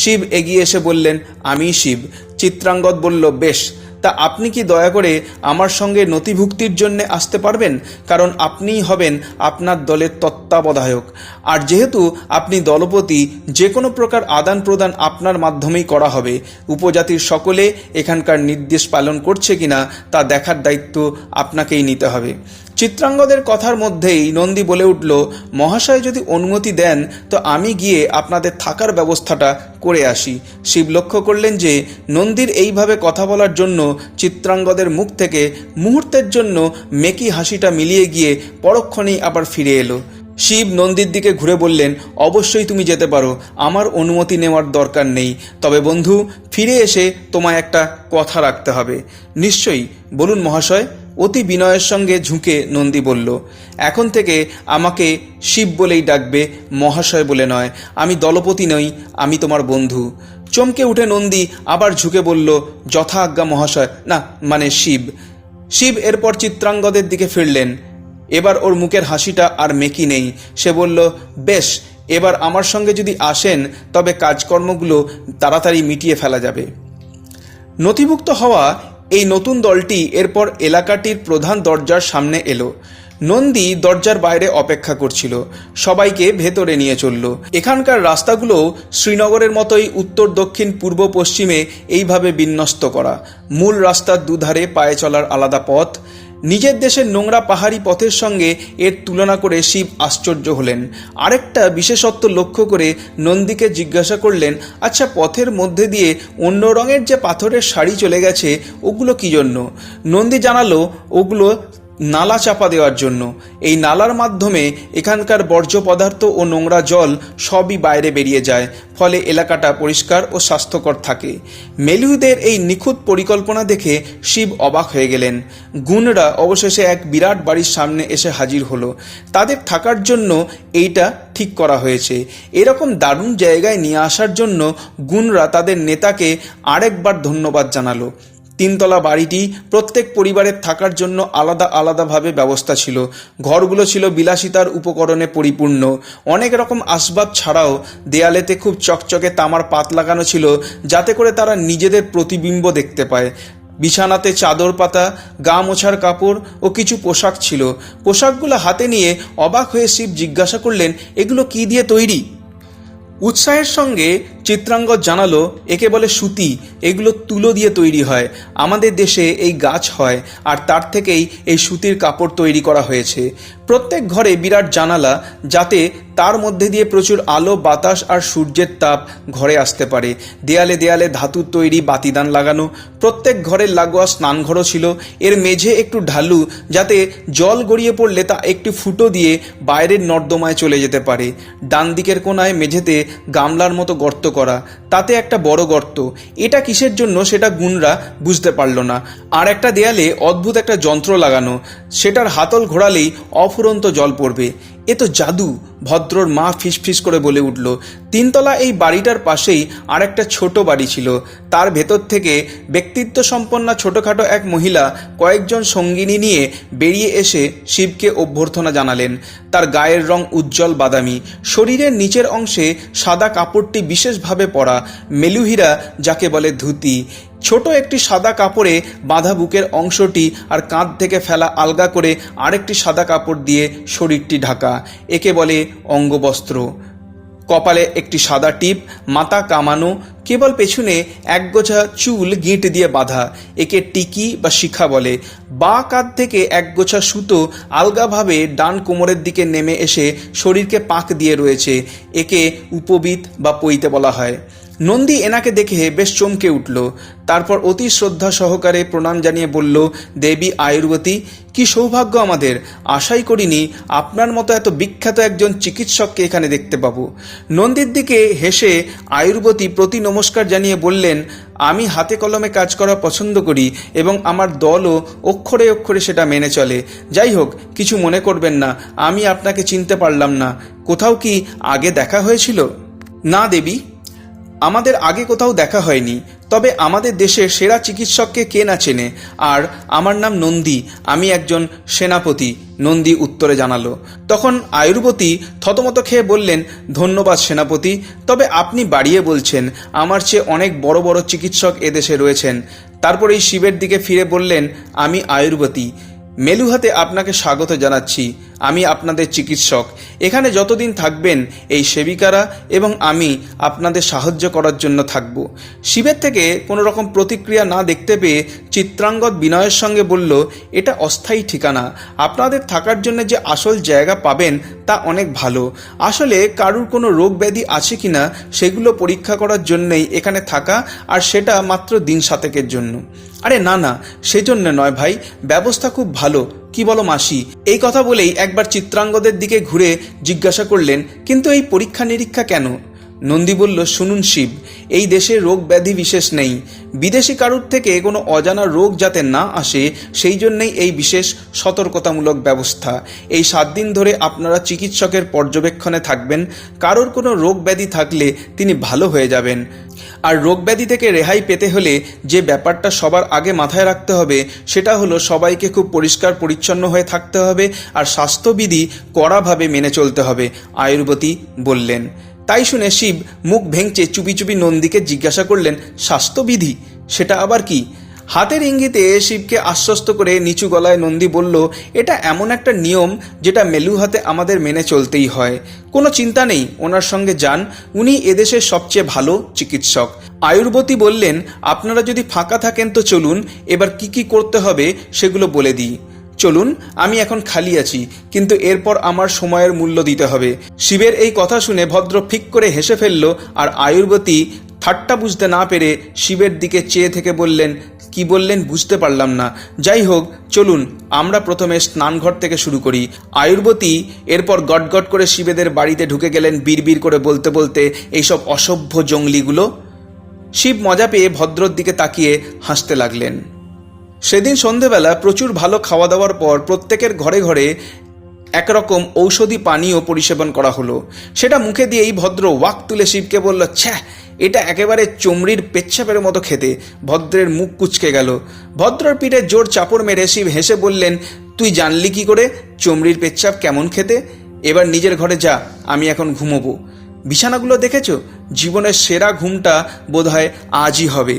শিব এগিয়ে এসে বললেন, আমিই শিব। চিত্রাঙ্গদ বলল, বেশ, তা আপনি কি দয়া করে আমার সঙ্গে নথিভুক্তির জন্য আসতে পারবেন? কারণ আপনিই হবেন আপনার দলের তত্ত্বাবধায়ক। আর যেহেতু আপনি দলপতি, যে কোনো প্রকার আদান প্রদান আপনার মাধ্যমেই করা হবে। উপজাতির সকলে এখানকার নির্দেশ পালন করছে কিনা তা দেখার দায়িত্ব আপনাকেই নিতে হবে। চিত্রাঙ্গদের কথার মধ্যেই নন্দী বলে উঠল, মহাশয় যদি অনুমতি দেন তো আমি গিয়ে আপনাদের থাকার ব্যবস্থাটা করে আসি। শিব লক্ষ্য করলেন যে নন্দীর এইভাবে কথা বলার জন্য চিত্রাঙ্গদের মুখ থেকে মুহূর্তের জন্য মেকি হাসিটা মিলিয়ে গিয়ে পরক্ষণেই আবার ফিরে এলো। শিব নন্দীর দিকে ঘুরে বললেন, অবশ্যই তুমি যেতে পারো, আমার অনুমতি নেওয়ার দরকার নেই। তবে বন্ধু, ফিরে এসে তোমায় একটা কথা রাখতে হবে। নিশ্চয়ই, বলুন মহাশয়। অতি বিনয়ের সঙ্গে ঝুঁকে নন্দী বলল, এখন থেকে আমাকে শিব বলেই ডাকবে, মহাশয় বলে নয়। আমি দলপতি নই, আমি তোমার বন্ধু। চমকে উঠে নন্দী আবার ঝুঁকে বলল, যথা আজ্ঞা মহাশয়, না মানে শিব। শিব এরপর চিত্রাঙ্গদের দিকে ফিরলেন। এবার ওর মুখের হাসিটা আর মেকি নেই। সে বলল, বেশ, এবার আমার সঙ্গে যদি আসেন তবে কাজকর্মগুলো তাড়াতাড়ি মিটিয়ে ফেলা যাবে। নথিভুক্ত হওয়া এই নতুন দলটি এরপর এলাকাটির প্রধান দরজার সামনে এলো। নন্দী দরজার বাইরে অপেক্ষা করছিল। সবাইকে ভেতরে নিয়ে চলল। এখানকার রাস্তাগুলো শ্রীনগরের মতোই উত্তর, দক্ষিণ, পূর্ব, পশ্চিমে এইভাবে বিন্যস্ত করা। মূল রাস্তার দুধারে পায়ে চলার আলাদা পথ। নিজের দেশের নোংরা পাহাড়ি পথের সঙ্গে এর তুলনা করে শিব আশ্চর্য হলেন। আরেকটা বিশেষত্ব লক্ষ্য করে নন্দীকে জিজ্ঞাসা করলেন, আচ্ছা, পথের মধ্যে দিয়ে অন্য রঙের যে পাথরের সারি চলে গেছে ওগুলো কী জন্য? নন্দী জানালো, ওগুলো নালা চাপা দেওয়ার জন্য। এই নালার মাধ্যমে এখানকার বর্জ্য পদার্থ ও নোংরা জল সবই বাইরে বেরিয়ে যায়, ফলে এলাকাটা পরিষ্কার ও স্বাস্থ্যকর থাকে। মেলুদের এই নিখুঁত পরিকল্পনা দেখে শিব অবাক হয়ে গেলেন। গুণরা অবশেষে এক বিরাট বাড়ির সামনে এসে হাজির হলো। তাদের থাকার জন্য এইটা ঠিক করা হয়েছে। এরকম দারুণ জায়গায় নিয়ে আসার জন্য গুণরা তাদের নেতাকে আরেকবার ধন্যবাদ জানালো। 3 তলা বাড়িটি প্রত্যেক পরিবারের থাকার জন্য আলাদা আলাদাভাবে ব্যবস্থা ছিল। ঘরগুলো ছিল বিলাসিতার উপকরণে পরিপূর্ণ। অনেক রকম আসবাব ছাড়াও দেয়ালেতে খুব চকচকে তামার পাত লাগানো ছিল, যাতে করে তারা নিজেদের প্রতিবিম্ব দেখতে পায়। বিছানাতে চাদর পাতা, গা মোছার কাপড় ও কিছু পোশাক ছিল। পোশাকগুলো হাতে নিয়ে অবাক হয়ে শিব জিজ্ঞাসা করলেন, এগুলো কি দিয়ে তৈরি? উৎসাহের সঙ্গে চিত্রাঙ্গদ জানালো, একে বলে সুতি। এগুলো তুলো দিয়ে তৈরি হয়। আমাদের দেশে এই গাছ হয়, আর তার থেকেই এই সুতির কাপড় তৈরি করা হয়েছে। প্রত্যেক ঘরে বিরাট জানালা, যাতে তার মধ্যে দিয়ে প্রচুর আলো, বাতাস আর সূর্যের তাপ ঘরে আসতে পারে। দেয়ালে দেয়ালে ধাতুর তৈরি বাতিদান লাগানো। প্রত্যেক ঘরের লাগোয়া স্নানঘরও ছিল। এর মেঝে একটু ঢালু, যাতে জল গড়িয়ে পড়লে তা একটি ফুটো দিয়ে বাইরের নর্দমায় চলে যেতে পারে। ডান দিকের কোনায় মেঝেতে গামলার মতো গর্ত করা, তাতে একটা বড় গর্ত। এটা কিসের জন্য সেটা গুণরা বুঝতে পারল না। আর একটা দেয়ালে অদ্ভুত একটা যন্ত্র লাগানো, সেটার হাতল ঘোরালেই অফুরন্ত জল পড়বে। এ তো জাদু। ভদ্রর মা ফিসফিস করে বলে উঠল। তিনতলা এই বাড়িটার পাশেই আর একটা ছোট বাড়ি ছিল। তার ভেতর থেকে ব্যক্তিত্ব সম্পন্ন ছোটখাটো এক মহিলা কয়েকজন সঙ্গিনী নিয়ে বেরিয়ে এসে শিবকে অভ্যর্থনা জানালেন। তার গায়ের রং উজ্জ্বল বাদামি, শরীরের নিচের অংশে সাদা কাপড়টি বিশেষভাবে পরা, মেলুহিরা যাকে বলে ধুতি। ছোট একটি সাদা কাপড়ে বাঁধা বুকের অংশটি আর কাঁধ থেকে ফেলা আলগা করে আরেকটি সাদা কাপড় দিয়ে শরীরটি ঢাকা, একে বলে অঙ্গবস্ত্র। কপালে একটি সাদা টিপ, মাথা কামানো, কেবল পেছনে একগোছা চুল গিঁট দিয়ে বাঁধা, একে টিকি বা শিখা বলে। বাঁ কাঁধ থেকে একগোছা সুতো আলগাভাবে ডান কোমরের দিকে নেমে এসে শরীরকে পাক দিয়ে রয়েছে, একে উপবিত বা পৈতে বলা হয়। নন্দী এনাকে দেখে বেশ চমকে উঠল। তারপর অতি শ্রদ্ধা সহকারে প্রণাম জানিয়ে বলল, দেবী আয়ুর্বতী, কি সৌভাগ্য আমাদের! আশাই করিনি আপনার মতো এত বিখ্যাত একজন চিকিৎসককে এখানে দেখতে পাবো। নন্দীর দিকে হেসে আয়ুর্বতী প্রতি নমস্কার জানিয়ে বললেন, আমি হাতে কলমে কাজ করা পছন্দ করি এবং আমার দলও অক্ষরে অক্ষরে সেটা মেনে চলে। যাই হোক, কিছু মনে করবেন না, আমি আপনাকে চিনতে পারলাম না। কোথাও কি আগে দেখা হয়েছিল? না দেবী, আমাদের আগে কোথাও দেখা হয়নি, তবে আমাদের দেশের সেরা চিকিৎসককে কে না চেনে। আর আমার নাম নন্দী, আমি একজন সেনাপতি, নন্দী উত্তরে জানালো। তখন আয়ুর্বতী থতমত খেয়ে বললেন, ধন্যবাদ সেনাপতি, তবে আপনি বাড়িয়ে বলছেন, আমার চেয়ে অনেক বড় বড় চিকিৎসক এদেশে রয়েছেন। তারপর এই শিবের দিকে ফিরে বললেন, আমি আয়ুর্বতী, মেলুহাতে আপনাকে স্বাগত জানাচ্ছি। আমি আপনাদের চিকিৎসক। এখানে যতদিন থাকবেন এই সেবিকারা এবং আমি আপনাদের সাহায্য করার জন্য থাকব। শিবের থেকে কোনো রকম প্রতিক্রিয়া না দেখতে পেয়ে চিত্রাঙ্গদ বিনয়ের সঙ্গে বলল, এটা অস্থায়ী ঠিকানা। আপনাদের থাকার জন্য যে আসল জায়গা পাবেন তা অনেক ভালো। আসলে কারুর কোনো রোগ ব্যাধি আছে কিনা সেগুলো পরীক্ষা করার জন্যই এখানে থাকা, আর সেটা মাত্র দিন 7 জন্য। আরে না না, সেজন্য নয় ভাই, ব্যবস্থা খুব ভালো। কি বলো মাসি? এই কথা বলেই একবার চিত্রাঙ্গদের দিকে ঘুরে জিজ্ঞাসা করলেন, কিন্তু এই পরীক্ষা নিরীক্ষা কেন? নন্দী বলল, শুনুন শিব, এই দেশে রোগ ব্যাধি বিশেষ নেই। বিদেশি কারুর থেকে কোনো অজানা রোগ যাতে না আসে সেই জন্যই এই বিশেষ সতর্কতামূলক ব্যবস্থা। এই 7 দিন ধরে আপনারা চিকিৎসকের পর্যবেক্ষণে থাকবেন। কারোর কোনো রোগ ব্যাধি থাকলে তিনি ভালো হয়ে যাবেন। আর রোগ ব্যাধি থেকে রেহাই পেতে হলে যে ব্যাপারটা সবার আগে মাথায় রাখতে হবে সেটা হলো সবাইকে খুব পরিষ্কার পরিচ্ছন্ন হয়ে থাকতে হবে আর স্বাস্থ্যবিধি কড়াভাবে মেনে চলতে হবে, আয়ুর্বতী বললেন। তাই শুনে শিব মুখ ভেঙচে চুপি চুপি নন্দীকে জিজ্ঞাসা করলেন, স্বাস্থ্যবিধি সেটা আবার কি? হাতের ইঙ্গিতে শিবকে আশ্বস্ত করে নিচু গলায় নন্দী বলল, এটা এমন একটা নিয়ম যেটা মেলুহাতে আমাদের মেনে চলতেই হয়। কোনো চিন্তা নেই, ওনার সঙ্গে যান, উনি এদেশের সবচেয়ে ভালো চিকিৎসক। আয়ুর্বতী বললেন, আপনারা যদি ফাঁকা থাকেন তো চলুন, এবার কি কি করতে হবে সেগুলো বলে দিই। চলুন, আমি এখন খালি আছি, কিন্তু এরপর আমার সময়ের মূল্য দিতে হবে। শিবের এই কথা শুনে ভদ্র ফিক করে হেসে ফেলল, আর আয়ুর্বতী ঠাট্টা বুঝতে না পেরে শিবের দিকে চেয়ে থেকে বললেন, কি বললেন বুঝতে পারলাম না। যাই হোক, চলুন আমরা প্রথমে স্নানঘর থেকে শুরু করি। আয়ুর্বতী এরপর গটগট করে শিবেদের বাড়িতে ঢুকে গেলেন, বিড়বিড় করে বলতে বলতে, এইসব অসভ্য জঙ্গলিগুলো। শিব মজা পেয়ে ভদ্রর দিকে তাকিয়ে হাসতে লাগলেন। সেদিন সন্ধেবেলা প্রচুর ভালো খাওয়া দাওয়ার পর প্রত্যেকের ঘরে ঘরে একরকম ঔষধি পানীয় পরিসেবন করা হলো। সেটা মুখে দিয়েই ভদ্র ওয়াক তুলে শিবকে বলল, ছ্যা, এটা একেবারে চমড়ির পেচ্ছাপের মতো খেতে। ভদ্রের মুখ কুঁচকে গেল। ভদ্রর পিঠে জোর চাপড় মেরে শিব হেসে বললেন, তুই জানলি কি করে চমড়ির পেচ্ছাপ কেমন খেতে? এবার নিজের ঘরে যা, আমি এখন ঘুমোবো। বিছানাগুলো দেখেছো? জীবনের সেরা ঘুমটা বোধহয় আজই হবে।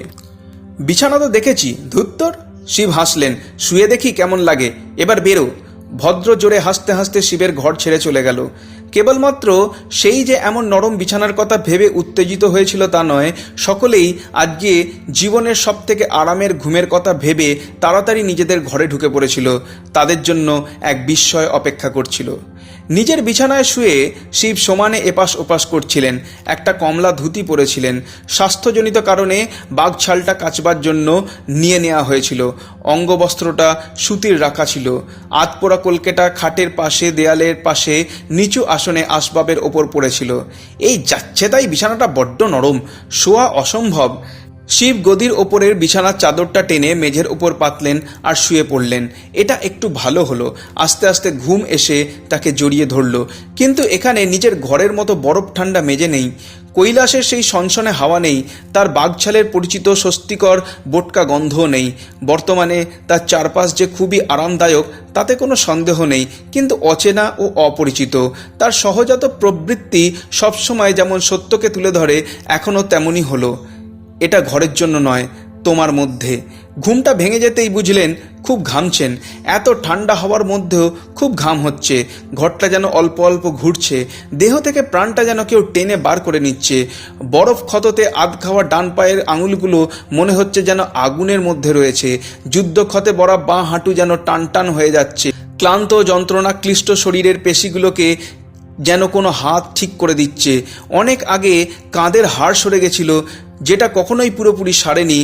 বিছানা তো দেখেছি, ধুত্তর। শিব হাসলেন, শুয়ে দেখি কেমন লাগে, এবার বেরো। ভদ্র জোরে হাসতে হাসতে শিবের ঘর ছেড়ে চলে গেল। কেবলমাত্র সেই যে এমন নরম বিছানার কথা ভেবে উত্তেজিত হয়েছিল তা নয়, সকলেই আজকে জীবনের সবথেকে আরামের ঘুমের কথা ভেবে তাড়াতাড়ি নিজেদের ঘরে ঢুকে পড়েছিল। তাদের জন্য এক বিস্ময় অপেক্ষা করছিল। নিজের বিছানায় শুয়ে শিব সমানে এপাশ ওপাশ করছিলেন। একটা কমলা ধুতি পরেছিলেন। স্বাস্থ্যজনিত কারণে বাঘছালটা কাচবার জন্য নিয়ে নেওয়া হয়েছিল। অঙ্গবস্ত্রটা সুতির রাখা ছিল। আধপোড়া কলকেটা খাটের পাশে, দেয়ালের পাশে নিচু আসনে আসবাবের ওপর পড়েছিল। এই যাচ্ছে তাই বিছানাটা বড্ড নরম, শোয়া অসম্ভব। শিব গদির ওপরের বিছানার চাদরটা টেনে মেঝের ওপর পাতলেন আর শুয়ে পড়লেন। এটা একটু ভালো হলো। আস্তে আস্তে ঘুম এসে তাকে জড়িয়ে ধরল। কিন্তু এখানে নিজের ঘরের মতো বরফ ঠান্ডা মেঝে নেই, কৈলাসের সেই সনসনে হাওয়া নেই, তার বাঘছালের পরিচিত স্বস্তিকর বোটকা গন্ধও নেই। বর্তমানে তার চারপাশ যে খুবই আরামদায়ক তাতে কোনো সন্দেহ নেই, কিন্তু অচেনা ও অপরিচিত। তার সহজাত প্রবৃত্তি সবসময় যেমন সত্যকে তুলে ধরে, এখনও তেমনই হলো। এটা ঘরের জন্য নয়, তোমার মধ্যে। ঘুমটা ভেঙে যেতেই বুঝলেন খুব ঘামছেন। এত ঠান্ডা হওয়ার মধ্যেও খুব ঘাম হচ্ছে। ঘরটা যেন অল্প অল্প ঘুরছে, দেহ থেকে প্রাণটা যেন কেউ টেনে বার করে নিচ্ছে। বরফ ক্ষততে আধ খাওয়া ডান পায়ের আঙুলগুলো মনে হচ্ছে যেন আগুনের মধ্যে রয়েছে। যুদ্ধক্ষতে বড়া বাঁ হাঁটু যেন টান টান হয়ে যাচ্ছে। ক্লান্ত যন্ত্রণা ক্লিষ্ট শরীরের পেশিগুলোকে যেন কোনো হাত ঠিক করে দিচ্ছে। অনেক আগে কাঁধের হাড় সরে গেছিল, যেটা কখনোই পুরোপুরি সারেনি।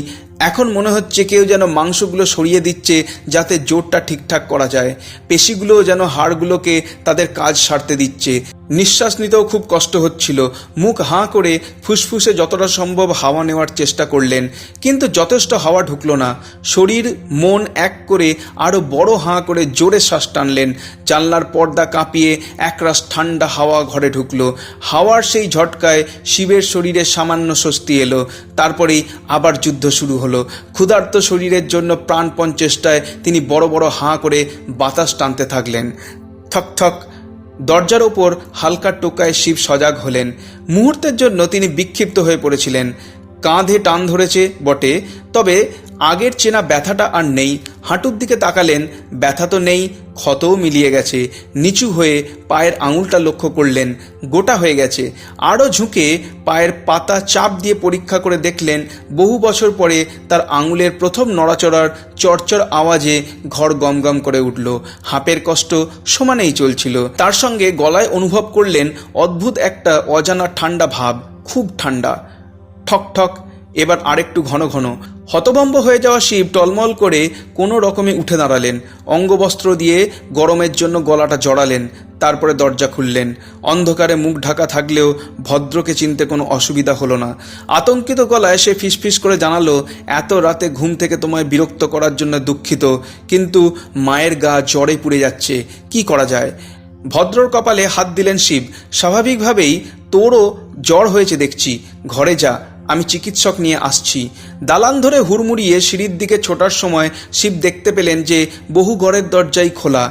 এখন মনে হচ্ছে কেউ যেন মাংসগুলো সরিয়ে দিচ্ছে যাতে জোরটা ঠিকঠাক করা যায়। পেশিগুলোও যেন হাড়গুলোকে তাদের কাজ সারতে দিচ্ছে। নিঃশ্বাস নিতেও খুব কষ্ট হচ্ছিল। মুখ হাঁ করে ফুসফুসে যতটা সম্ভব হাওয়া নেওয়ার চেষ্টা করলেন, কিন্তু যথেষ্ট হাওয়া ঢুকলো না। শরীর মন এক করে আরও বড় হাঁ করে জোরে শ্বাস টানলেন। জানলার পর্দা কাঁপিয়ে একরাশ ঠান্ডা হাওয়া ঘরে ঢুকলো। হাওয়ার সেই ঝটকায় শিবের শরীরে সামান্য স্বস্তি এলো। তারপরেই আবার যুদ্ধ শুরু হলো। ক্ষুধার্ত শরীরের জন্য প্রাণপণ চেষ্টায় তিনি বড় বড় হাঁ করে বাতাস টানতে থাকলেন। ঠক ঠক দরজার ওপর হালকা টোকায় শিব সজাগ হলেন। মুহূর্তের জন্য তিনি বিক্ষিপ্ত হয়ে পড়েছিলেন। কাঁধে টান ধরেছে বটে, তবে আগের চেনা ব্যথাটা আর নেই। হাঁটুর দিকে তাকালেন, ব্যথা তো নেই, ক্ষতও মিলিয়ে গেছে। নিচু হয়ে পায়ের আঙুলটা লক্ষ্য করলেন, গোটা হয়ে গেছে। আরও ঝুঁকে পায়ের পাতা চাপ দিয়ে পরীক্ষা করে দেখলেন, বহু বছর পরে তার আঙুলের প্রথম নড়াচড়ার চরচর আওয়াজে ঘর গমগম করে উঠল। হাঁপের কষ্ট সমানেই চলছিল। তার সঙ্গে গলায় অনুভব করলেন অদ্ভুত একটা অজানা ঠান্ডা ভাব, খুব ঠান্ডা। ঠক ঠক এবার আরেকটু ঘন ঘন। হতভম্ব হয়ে যাওয়া শিব টলমল করে কোনো রকমে উঠে দাঁড়ালেন। অঙ্গবস্ত্র দিয়ে গরমের জন্য গলাটা জড়ালেন। তারপরে দরজা খুললেন। অন্ধকারে মুখ ঢাকা থাকলেও ভদ্রকে চিনতে কোনো অসুবিধা হলো না। আতঙ্কিত গলায় সে ফিসফিস করে জানালো, এত রাতে ঘুম থেকে তোমায় বিরক্ত করার জন্য দুঃখিত, কিন্তু মায়ের গা জ্বরে পুড়ে যাচ্ছে, কি করা যায়? ভদ্রর কপালে হাত দিলেন শিব। স্বাভাবিকভাবেই, তোরও জ্বর হয়েছে দেখছি, ঘরে যা, আমি চিকিৎসক নিয়ে আসছি। দালান ধরে হুড়মুড়িয়ে সিঁড়ির দিকে ছোটার সময় শিব দেখতে পেলেন যে বহু ঘরের দরজাই খোলা।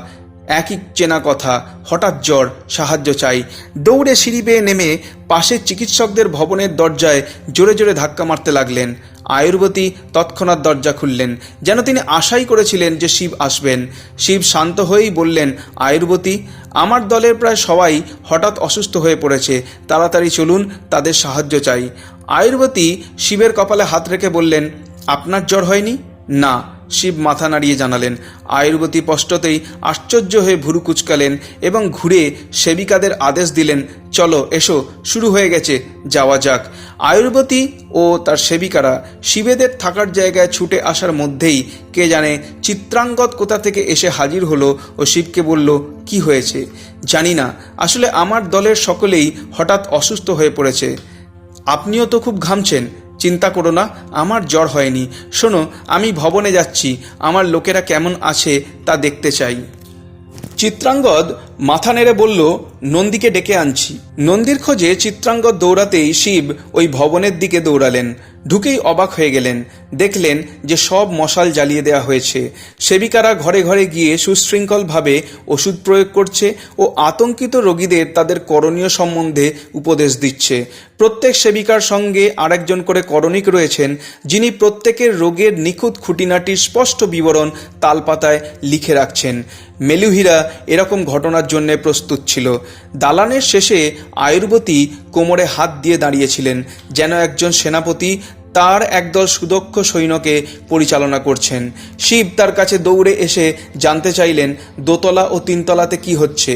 একই চেনা কথা, হঠাৎ জ্বর, সাহায্য চাই। দৌড়ে সিঁড়ি বেয়ে নেমে পাশের চিকিৎসকদের ভবনের দরজায় জোরে জোরে ধাক্কা মারতে লাগলেন। আয়ুর্বতী তৎক্ষণাৎ দরজা খুললেন, যেন তিনি আশাই করেছিলেন যে শিব আসবেন। শিব শান্ত হয়েই বললেন, আয়ুর্বতী, আমার দলের প্রায় সবাই হঠাৎ অসুস্থ হয়ে পড়েছে, তাড়াতাড়ি চলুন, তাদের সাহায্য চাই। আয়ুর্বতী শিবের কপালে হাত রেখে বললেন, আপনার জ্বর হয়নি? না। শিব মাথা নাড়িয়ে জানালেন। আয়ুর্বতী স্পষ্টতেই আশ্চর্য হয়ে ভুরু কুচকালেন এবং ঘুরে সেবিকাদের আদেশ দিলেন, চলো এসো, শুরু হয়ে গেছে, যাওয়া যাক। আয়ুর্বতী ও তার সেবিকারা শিবেদের থাকার জায়গায় ছুটে আসার মধ্যেই কে জানে চিত্রাঙ্গদ কোথা থেকে এসে হাজির হলো ও শিবকে বলল, কি হয়েছে? জানি না, আসলে আমার দলের সকলেই হঠাৎ অসুস্থ হয়ে পড়েছে। আপনিও তো খুব ঘামছেন। চিন্তা করো না, আমার জ্বর হয়নি। শোনো, আমি ভবনে যাচ্ছি, আমার লোকেরা কেমন আছে তা দেখতে চাই। চিত্রাঙ্গদ মাথা নেড়ে বলল, নন্দীকে ডেকে আনছি। নন্দীর খোঁজে চিত্রাঙ্গদ দৌড়াতেই শিব ওই ভবনের দিকে দৌড়ালেন। ঢুকেই অবাক হয়ে গেলেন। দেখলেন যে সব মশাল জ্বালিয়ে দেওয়া হয়েছে। সেবিকারা ঘরে ঘরে গিয়ে সুশৃঙ্খলভাবে ওষুধ প্রয়োগ করছে ও আতঙ্কিত রোগীদের তাদের করণীয় সম্বন্ধে উপদেশ দিচ্ছে। প্রত্যেক সেবিকার সঙ্গে আরেকজন করে করণিক রয়েছেন, যিনি প্রত্যেকের রোগের নিখুঁত খুঁটিনাটির স্পষ্ট বিবরণ তালপাতায় লিখে রাখছেন। মেলুহিরা এরকম ঘটনার জন্য প্রস্তুত ছিল। দালানের শেষে আয়ুর্বতী কোমরে হাত দিয়ে দাঁড়িয়েছিলেন, যেন একজন সেনাপতি তার একদল সুদক্ষ সৈন্যকে পরিচালনা করছেন। শিব তার কাছে দৌড়ে এসে জানতে চাইলেন দোতলা ও তিনতলাতে কি হচ্ছে।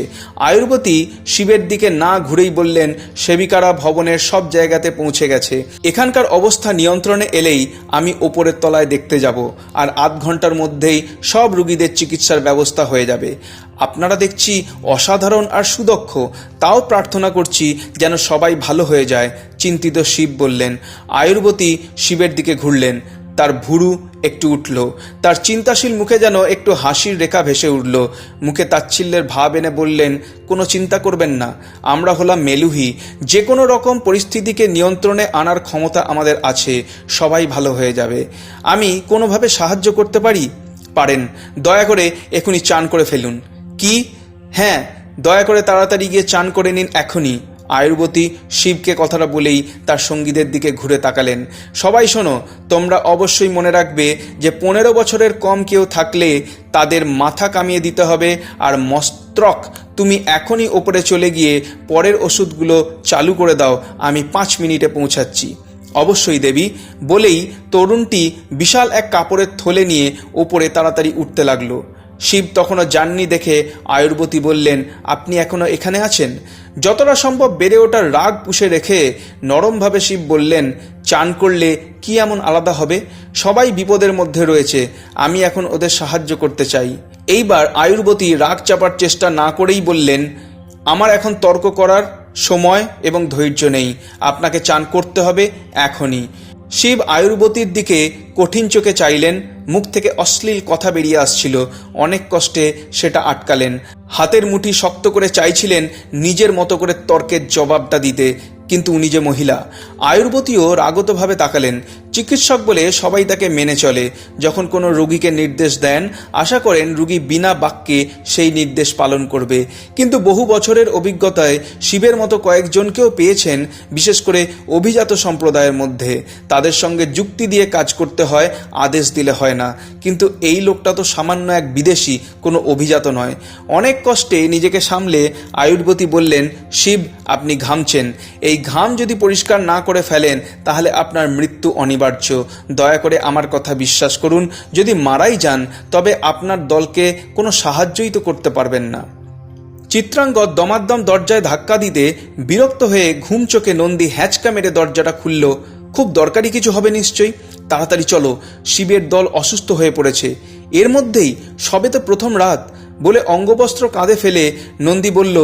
আয়ুর্বতী শিবের দিকে না ঘুরেই বললেন, সেবিকারা ভবনের সব জায়গাতে পৌঁছে গেছে। এখানকার অবস্থা নিয়ন্ত্রণে এলেই আমি ওপরের তলায় দেখতে যাব, আর আধ ঘন্টার মধ্যেই সব রুগীদের চিকিৎসার ব্যবস্থা হয়ে যাবে। আপনারা দেখছি অসাধারণ আর সুদক্ষ, তাও প্রার্থনা করছি যেন সবাই ভালো হয়ে যায়। চিন্তিত শিব বললেন। আয়ুর্বতী শিবের দিকে ঘুরলেন। তার ভুরু একটু উঠল, তার চিন্তাশীল মুখে যেন একটু হাসির রেখা ভেসে উঠল। মুখে তাচ্ছিল্যের ভাব এনে বললেন, কোনো চিন্তা করবেন না, আমরা হলাম মেলুহি, যে কোনো রকম পরিস্থিতিকে নিয়ন্ত্রণে আনার ক্ষমতা আমাদের আছে, সবাই ভালো হয়ে যাবে। আমি কোনোভাবে সাহায্য করতে পারি? পারেন, দয়া করে এখনই চান করে ফেলুন। কি? হ্যাঁ, দয়া করে তাড়াতাড়ি গিয়ে চান করে নিন এখনই। আয়ুর্বতী শিবকে কথাটা বলেই তার সঙ্গীদের দিকে ঘুরে তাকালেন। সবাই শোনো, তোমরা অবশ্যই মনে রাখবে যে 15 বছরের কম কেউ থাকলে তাদের মাথা কামিয়ে দিতে হবে। আর মস্ত্রক, তুমি এখনই ওপরে চলে গিয়ে পরের ওষুধগুলো চালু করে দাও, আমি 5 মিনিটে পৌঁছাচ্ছি। অবশ্যই দেবী, বলেই তরুণটি বিশাল এক কাপড়ের থলে নিয়ে ওপরে তাড়াতাড়ি উঠতে লাগলো। শিব তখনও যাননি দেখে আয়ুর্বতী বললেন, আপনি এখনও এখানে আছেন? যতটা সম্ভব বেড়ে ওঠার রাগ পুষে রেখে নরমভাবে শিব বললেন, চান করলে কি এমন আলাদা হবে? সবাই বিপদের মধ্যে রয়েছে, আমি এখন ওদের সাহায্য করতে চাই। এইবার আয়ুর্বতী রাগ চাপার চেষ্টা না করেই বললেন, আমার এখন তর্ক করার সময় এবং ধৈর্য নেই, আপনাকে চান করতে হবে এখনই। শিব আয়ুর্বতীর দিকে কঠিন চোখে চাইলেন। মুখ থেকে অশ্লীল কথা বেরিয়ে আসছিল। অনেক কষ্টে সেটা আটকালেন। হাতের মুঠি শক্ত করে চাইছিলেন নিজের মতো করে তর্কের জবাবটা দিতে, কিন্তু উনি যে মহিলা। আয়ুর্বতীও রাগতভাবে তাকালেন। চিকিৎসক বলে সবাই তাকে মেনে চলে। যখন কোনো রোগীকে নির্দেশ দেন, আশা করেন রোগী বিনা বাক্যে সেই নির্দেশ পালন করবে। কিন্তু বহু বছরের অভিজ্ঞতায় শিবের মতো কয়েকজনকেও পেয়েছেন, বিশেষ করে অভিজাত সম্প্রদায়ের মধ্যে। তাদের সঙ্গে যুক্তি দিয়ে কাজ করতে হয়, আদেশ দিলে হয় না। কিন্তু এই লোকটা তো সামান্য এক বিদেশি, কোনো অভিজাত নয়। অনেক কষ্টে নিজেকে সামলে আয়ুর্বতী বললেন, শিব, আপনি ঘামছেন। এই ঘাম যদি পরিষ্কার না করে ফেলেন তাহলে আপনার মৃত্যু অনিবার্য। দয়া করে আমার কথা বিশ্বাস করুন, যদি মারাই যান তবে আপনার দলকে কোনো সাহায্যই তো করতে পারবেন না। চিত্রাঙ্গদ দমাদ্দম দরজায় ধাক্কা দিতে বিরক্ত হয়ে ঘুম চোখে নন্দী হ্যাঁচকা মেরে দরজাটা খুলল। খুব দরকারি কিছু হবে নিশ্চয়ই, তাড়াতাড়ি চলো, শিবের দল অসুস্থ হয়ে পড়েছে। এর মধ্যেই সবে তো প্রথম রাত, বলে অঙ্গবস্ত্র কাঁধে ফেলে নন্দী বলল,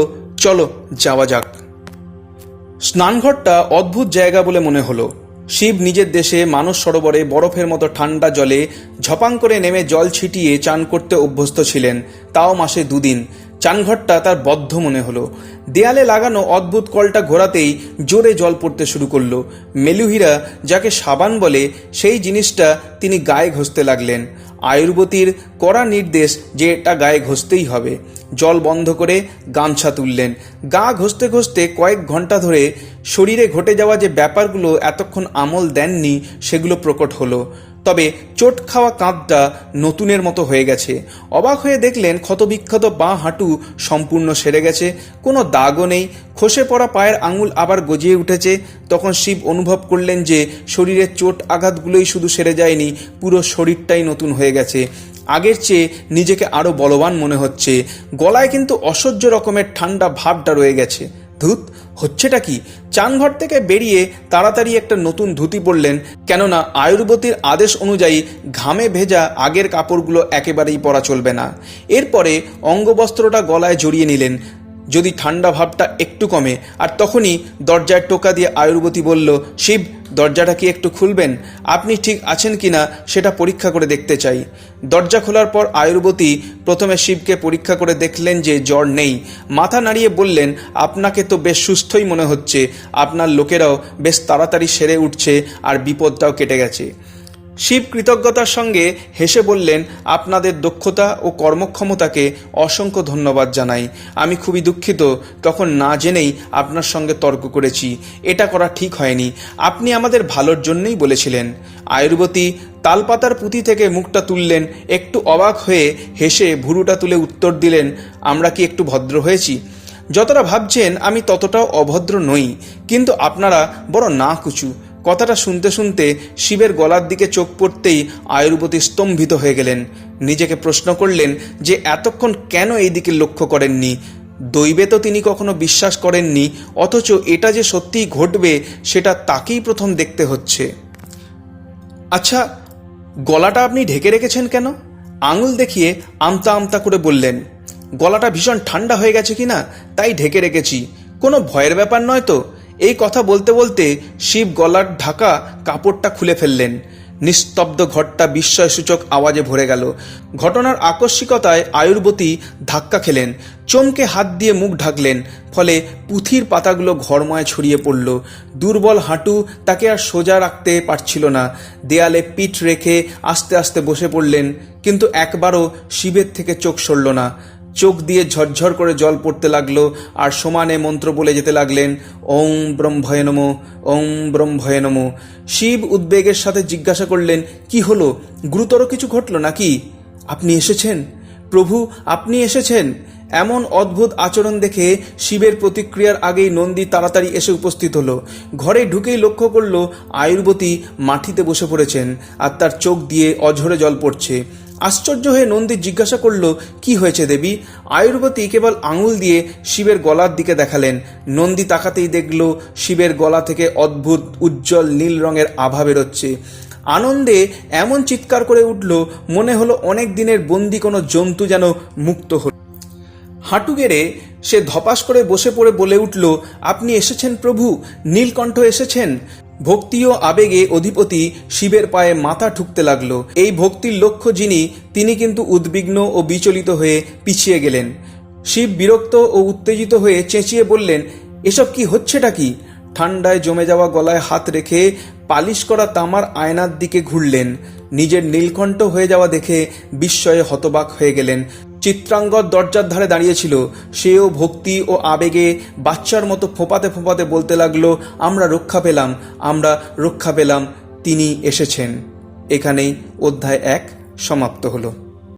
চলো যাওয়া যাক। স্নানঘরটা অদ্ভুত জায়গা বলে মনে হলো। শিব নিজের দেশে মানস সরোবরে বরফের মতো ঠান্ডা জলে ঝপাং করে নেমে জল ছিটিয়ে চান করতে অভ্যস্ত ছিলেন, তাও মাসে 2 দিন। চানঘরটা তার বদ্ধ মনে হলো। দেয়ালে লাগানো অদ্ভুত কলটা ঘোরাতেই জোরে জল পড়তে শুরু করলো। মেলুহিরা যাকে সাবান বলে, সেই জিনিসটা তিনি গায়ে ঘষতে লাগলেন। আয়ুর্বতীর কড়া নির্দেশ যে এটা গায়ে ঘষতেই হবে। জল বন্ধ করে গামছা তুললেন। গা ঘষতে ঘষতে কয়েক ঘন্টা ধরে শরীরে ঘটে যাওয়া যে ব্যাপারগুলো এতক্ষণ আমল দেননি সেগুলো প্রকট হলো। তবে চোট খাওয়া কাঁধটা নতুনের মতো হয়ে গেছে। অবাক হয়ে দেখলেন ক্ষতবিক্ষত বাঁ হাঁটু সম্পূর্ণ সেরে গেছে, কোনো দাগও নেই। খসে পড়া পায়ের আঙুল আবার গজিয়ে উঠেছে। তখন শিব অনুভব করলেন যে শরীরের চোট আঘাতগুলোই শুধু সেরে যায়নি, পুরো শরীরটাই নতুন হয়ে গেছে। আগের চেয়ে নিজেকে আরও বলবান মনে হচ্ছে। গলায় কিন্তু অসহ্য রকমের ঠান্ডা ভাবটা রয়ে গেছে। ধুত, হচ্ছেটা কি? চানঘর থেকে বেরিয়ে তাড়াতাড়ি একটা নতুন ধুতি পরলেন, কেননা আয়ুর্বতীর আদেশ অনুযায়ী ঘামে ভেজা আগের কাপড়গুলো একেবারেই পরা চলবে না। এরপরে অঙ্গবস্ত্রটা গলায় জড়িয়ে নিলেন, যদি ঠান্ডা ভাবটা একটু কমে। আর তখনই দরজায় টোকা দিয়ে আয়ুর্বতী বলল, শিব, দরজাটা কি একটু খুলবেন? আপনি ঠিক আছেন কিনা সেটা পরীক্ষা করে দেখতে চাই। দরজা খোলার পর আয়ুর্বতী প্রথমে শিবকে পরীক্ষা করে দেখলেন যে জ্বর নেই। মাথা নাড়িয়ে বললেন, আপনাকে তো বেশ সুস্থই মনে হচ্ছে, আপনার লোকেরাও বেশ তাড়াতাড়ি সেরে উঠছে আর বিপদটাও কেটে গেছে। শিব কৃতজ্ঞতার সঙ্গে হেসে বললেন, আপনাদের দক্ষতা ও কর্মক্ষমতাকে অসংখ্য ধন্যবাদ জানাই। আমি খুবই দুঃখিত, তখন না জেনেই আপনার সঙ্গে তর্ক করেছি। এটা করা ঠিক হয়নি, আপনি আমাদের ভালোর জন্যই বলেছিলেন। আয়ুর্বতী তালপাতার পুঁথি থেকে মুখটা তুললেন। একটু অবাক হয়ে হেসে ভুরুটা তুলে উত্তর দিলেন, আমরা কি একটু ভদ্র হয়েছি? যতটা ভাবছেন আমি ততটাও অভদ্র নই, কিন্তু আপনারা বড় না কুচু। কথাটা শুনতে শুনতে শিবের গলার দিকে চোখ পড়তেই আয়ুর্বতী স্তম্ভিত হয়ে গেলেন। নিজেকে প্রশ্ন করলেন যে এতক্ষণ কেন এই দিকে লক্ষ্য করেননি। দৈবে তো তিনি কখনো বিশ্বাস করেননি, অথচ এটা যে সত্যিই ঘটবে সেটা তাকেই প্রথম দেখতে হচ্ছে। আচ্ছা, গলাটা আপনি ঢেকে রেখেছেন কেন? আঙুল দেখিয়ে আমতা আমতা করে বললেন, গলাটা ভীষণ ঠান্ডা হয়ে গেছে কিনা তাই ঢেকে রেখেছি, কোনো ভয়ের ব্যাপার নয় তো। এই কথা বলতে বলতে শিব গলার ঢাকা কাপড়টা খুলে ফেললেন। নিস্তব্ধ ঘরটা বিস্ময়সূচক আওয়াজে ভরে গেল। ঘটনার আকস্মিকতায় আয়ুর্বতী ধাক্কা খেলেন, চমকে হাত দিয়ে মুখ ঢাকলেন, ফলে পুঁথির পাতাগুলো ঘরময় ছড়িয়ে পড়ল। দুর্বল হাঁটু তাকে আর সোজা রাখতে পারছিল না। দেয়ালে পিঠ রেখে আস্তে আস্তে বসে পড়লেন, কিন্তু একবারও শিবের থেকে চোখ সরল না। চোখ দিয়ে ঝরঝর করে জল পড়তে লাগলো, আর সমানে মন্ত্র বলে যেতে লাগলেন, ওং ব্রহ্ময়ে নমঃ, ওং ব্রহ্ময়ে নমঃ। শিব উদ্বেগের সাথে জিজ্ঞাসা করলেন, কি হলো, গুরুতর কিছু ঘটল নাকি? আপনি এসেছেন প্রভু, আপনি এসেছেন। এমন অদ্ভুত আচরণ দেখে শিবের প্রতিক্রিয়ার আগেই নন্দী তাড়াতাড়ি এসে উপস্থিত হলো। ঘরে ঢুকেই লক্ষ্য করল আয়ুর্বতী মাটিতে বসে পড়েছেন, আর তার চোখ দিয়ে অঝরে জল পড়ছে। আশ্চর্য হয়ে নন্দী জিজ্ঞাসা করল, কি হয়েছে দেবী? আয়ুর্বতী কেবল আঙুল দিয়ে শিবের গলার দিকে দেখালেন। নন্দী তাকাতেই দেখল শিবের গলা থেকে অদ্ভুত উজ্জ্বল নীল রঙের আভা বেরোচ্ছে। আনন্দে এমন চিৎকার করে উঠল, মনে হলো অনেক দিনের বন্দি কোনো জন্তু যেন মুক্ত হল। হাঁটু গেড়ে সে ধপাস করে বসে পড়ে বলে উঠল, আপনি এসেছেন প্রভু, নীলকণ্ঠ এসেছেন। ভক্তি ও আবেগে অধিপতি শিবের পায়ে মাথা ঠুকতে লাগলো। এই ভক্তির লক্ষ্য যিনি, তিনি কিন্তু উদ্বিগ্ন ও বিচলিত হয়ে পিছিয়ে গেলেন। শিব বিরক্ত ও উত্তেজিত হয়ে চেঁচিয়ে বললেন, এসব কি হচ্ছেটা কি? ঠান্ডায় জমে যাওয়া গলায় হাত রেখে পালিশ করা তামার আয়নার দিকে ঘুরলেন। নিজের নীলকণ্ঠ হয়ে যাওয়া দেখে বিস্ময়ে হতবাক হয়ে গেলেন। চিত্রাঙ্গদ দরজার ধারে দাঁড়িয়েছিল, সেও ভক্তি ও আবেগে বাচ্চার মতো ফোঁপাতে ফোঁপাতে বলতে লাগলো, আমরা রক্ষা পেলাম, আমরা রক্ষা পেলাম, তিনি এসেছেন। এখানেই অধ্যায় 1 সমাপ্ত হলো।